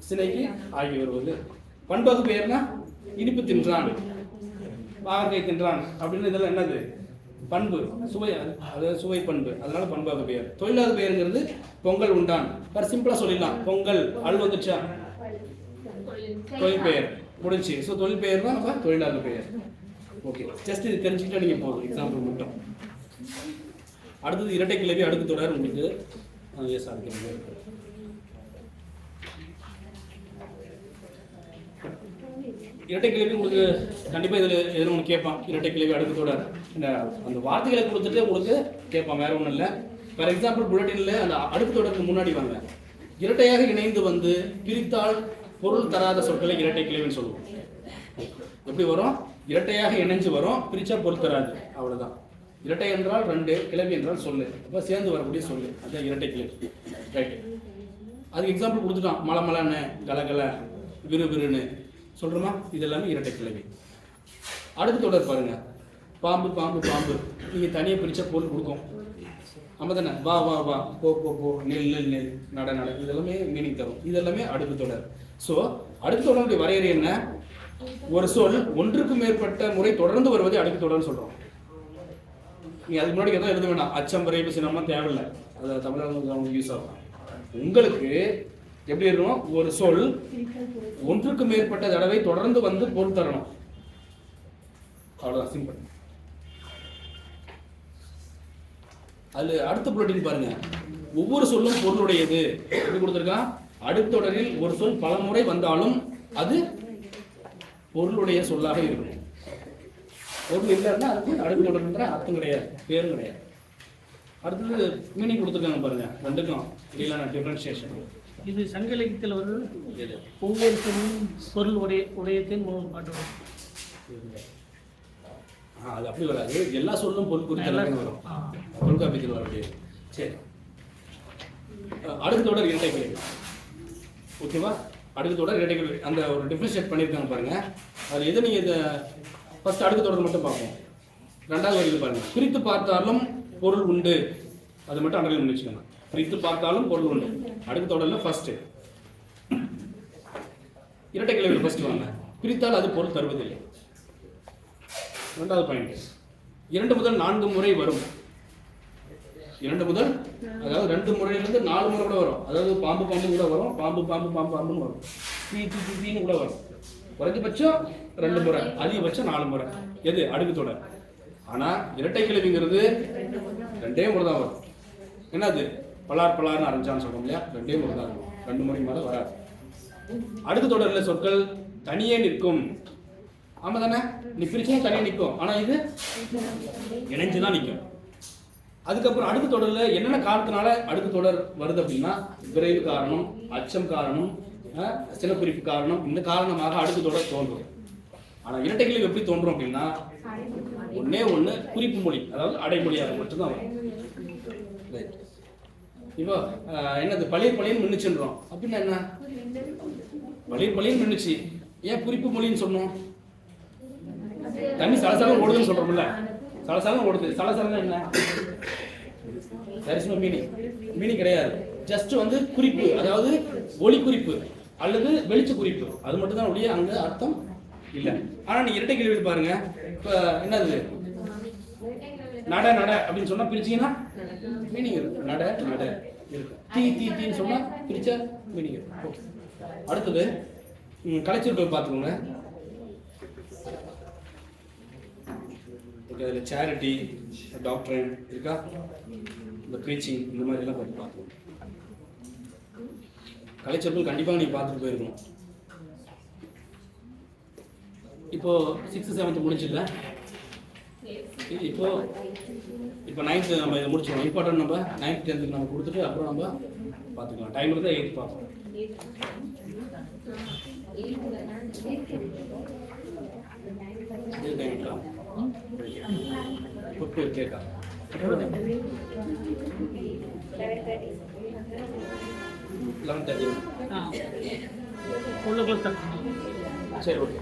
சினைக்கு ஆகி வருவது. பண்பாகு பெயர்னா இனிப்பு தின்றான், பாகற்காய் தின்றான் அப்படின்னு இதெல்லாம் என்னது? பண்பு, சுவை, அதாவது சுவை பண்பு. அதனால பண்பாகு பெயர். தொழிலாக பெயருங்கிறது பொங்கல் உண்டான். வேறு சிம்பிளா சொல்லிடலாம், பொங்கல் அல் வந்துச்சா தொழில் பெயர் முடிஞ்சு. ஸோ தொழில் பெயர் தான் நம்ம தொழிலாக பெயர். ஓகே, ஜஸ்ட் இது தெரிஞ்சுக்கிட்டா நீங்கள் போதும், எக்ஸாம்பிள் மட்டும். அடுத்தது இரட்டை கிளவி அடுக்கு தொடர். உங்களுக்கு எஸ் அடுத்து இரட்டை கிளவி உங்களுக்கு கண்டிப்பாக இதில் எதுவும் ஒன்று கேட்பான். இரட்டை கிளவி அடுக்கு தொடர் இந்த அந்த வார்த்தைகளை கொடுத்துட்டு உங்களுக்கு கேட்பான், வேற ஒன்றும் இல்லை. ஃபார் எக்ஸாம்பிள் புல்லட்டினில் அந்த அடுக்கு தொடருக்கு முன்னாடி வாங்க, இரட்டையாக இணைந்து வந்து பிரித்தால் பொருள் தராத சொற்களை இரட்டை கிளவின்னு சொல்லுவோம். எப்படி வரும்? இரட்டையாக இணைஞ்சு வரும், பிரிச்சா பொருள் தராது, அவ்வளோதான். இரட்டை என்றால் ரெண்டு, கிளவி என்றால் சொல்லு, அப்போ சேர்ந்து வரக்கூடிய சொல்லு, அதுதான் இரட்டை கிளவி. ரைட்டு. அதுக்கு எக்ஸாம்பிள் கொடுத்துட்டான், மலமலன்னு, கலகல, விறுவிறுன்னு சொல்கிறோமா? இது எல்லாமே இரட்டை கிளவி. அடுத்து தொடர் பாருங்க, பாம்பு பாம்பு பாம்பு, நீங்கள் தனியாக பிரித்தா பொருள் கொடுக்கும். ஆமாம் தானே? வா வா வா, போ போ போ, நெல் நெல் நெல், நட நட, இதெல்லாமே மீனிங் தரும். இதெல்லாமே அடுக்கு தொடர். ஸோ அடுக்கு தொடருடைய வரையறை என்ன? ஒரு சொல் ஒன்றுக்கு மேற்பட்ட முறை தொடர்ந்து வருவதை அடுக்கு தொடர்னு சொல்கிறோம். நீங்கள் அதுக்கு முன்னாடி எதுவும் எழுத வேண்டாம், அச்சம் விரைவு சின்னமாக தேவையில்லை, அதை தமிழக யூஸ் ஆகும். உங்களுக்கு எப்படி இருக்கணும்? ஒரு சொல் ஒன்றுக்கு மேற்பட்ட தடவை தொடர்ந்து வந்து பொருள் தரணும், அவ்வளோதான், சிம்பிள். அது அடுத்த புல்லட்டின் பாருங்க, ஒவ்வொரு சொல்லும் பொருளுடையது. எப்படி கொடுத்துருக்கான்? அடுத்தொடரில் ஒரு சொல் பல முறை வந்தாலும் அது பொருளுடைய சொல்லாக இருக்கணும். பொருள் இல்லைன்னா அதுக்கு அடுத்தொடர்ன்ற அர்த்தம் கிடையாது, பேரும் கிடையாது. அடுத்தது மீனிங் கொடுத்துருக்காங்க பாருங்க, ரெண்டுக்கும் இல்லைன்னா டிஃபரன்சியேஷன். இது சங்க இலக்கியத்தில் வருது. ஒவ்வொரு சொல்லும் பொருள் உடையத்தின் மூலம் காட்டுவோம். அது அப்படி வராது, எல்லா சொல்லும் பொருள் குறித்து வரும், தொல்காப்பியத்தில் வரக்கூடிய. சரி, அடுத்த தொடர் இரட்டை கிளவி. ஓகேவா? அடுக்கு தொடர் இரட்டை கேள்வி அந்த ஒரு டிஃபரன்ஷியேட் பண்ணியிருக்காங்க பாருங்க. அது எது நீங்கள் இதை ஃபர்ஸ்ட் அடுக்கு தொடர் மட்டும் பார்ப்போம். ரெண்டாவது வரைக்கும் பாருங்க, பிரித்து பார்த்தாலும் பொருள் உண்டு, அது மட்டும் அண்டர்லைன் பண்ணி வச்சுக்கோங்க. பிரித்து பார்த்தாலும் பொருள் உண்டு அடுக்கு தொடரில் ஃபர்ஸ்ட். இரட்டை கேள்வியில் ஃபர்ஸ்ட் வாங்க, பிரித்தால் அது பொருள் தருவதில்லை. ரெண்டாவது பாயிண்ட், 2 முதல் 4 முறை வரும். 2 முதல் அதாவது 2 முறையிலிருந்து 4 முறை கூட வரும். அதாவது பாம்பு பாம்பு கூட வரும், பாம்பு பாம்பு பாம்பு பாம்புன்னு வரும், தீன்னு கூட வரும். குறைஞ்சபட்சம் 2 முறை, அதிகபட்சம் 4 முறை. எது அடுக்கு தொடர். ஆனால் இரட்டை கிழவிங்கிறது 2 முறை தான் வரும். என்னது பலார் பலார்னு ஆரம்பிச்சான்னு சொல்றோம் இல்லையா, 2 முறை தான் இருக்கும், 2 முறை மேலே வராது. அடுக்கு தொடரில் சொற்கள் தனியே நிற்கும். ஆமா தானே, நீ பிரிச்சும் தனியாக நிற்கும், ஆனால் இது இணைஞ்சு தான் நிற்கும். அதுக்கப்புறம் அடுக்கு தொடரில் என்னென்ன காரணத்தினால அடுக்கு தொடர் வருது அப்படின்னா, விரைவு காரணம், அச்சம் காரணம், சிலக்குறிப்பு காரணம், இந்த காரணமாக அடுக்கு தொடர் தோன்றும். ஆனால் இரட்டை கிழவி எப்படி தோன்றும் அப்படின்னா, ஒண்ணு குறிப்பு மொழி, அதாவது அடைமொழியாக மட்டும்தான் வரும். இப்போ என்னது பழைய பழையன்னு மின்னுச்சுன்றோம் அப்படின்னா என்ன, பழைய பழையன்னு மின்னுச்சு, ஏன் குறிப்பு மொழின்னு சொன்னோம்? தண்ணி சலசலம் ஓடுதுன்னு சொல்றோம்ல, சலசலம் ஓடுது, சலசலம் என்ன, தரிசன மீனிங் கிடையாது. ஜஸ்ட் வந்து குறிப்பு, அதாவது ஒளி குறிப்பு அல்லது வெளிச்ச குறிப்பு, அது மட்டும் தான் ஒழிய அங்க அர்த்தம் இல்லை. ஆனா நீ இரட்டை கேள்வி பாருங்க, இப்ப என்னது நட நட அப்படின்னு சொன்னா பிரிச்சீங்கன்னா மீனிங் இருக்கு, நட நட இருக்கு. தீ தீ தீன்னு சொன்னா பிரிச்ச மீனிங் இருக்கு. அடுத்தது கலைச்சொற்கள் பார்த்துக்கோங்க. அதில் சேரிட்டி, டாக்டரின் இருக்கா, இந்த ப்ரீச்சிங், இந்த மாதிரி எல்லாம் பார்த்துக்கோங்க. கலைச்சொற்கள் கண்டிப்பாக நீங்கள் பார்த்துட்டு போயிருக்கணும். இப்போ 6th 7th முடிஞ்சில்ல, இப்போ 9th நம்ம இதை முடிச்சிடணும். இம்பார்ட்டன்ட் நம்ம 9th 10th நம்ம கொடுத்துட்டு அப்புறம் நம்ம பார்த்துக்கலாம். டைம் இருந்தால் 8th பார்ப்போம். கேட்கா 11:30. சரி ஓகே,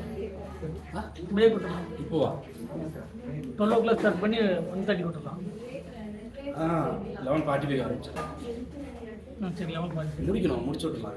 இப்போவா 12 o'clock ஸ்டார்ட் பண்ணி 1:30 விட்டுலாம். 11:45 ஆரம்பிச்சு சரி 11:45 முடிக்கணும், முடிச்சு விட்டுலாம்.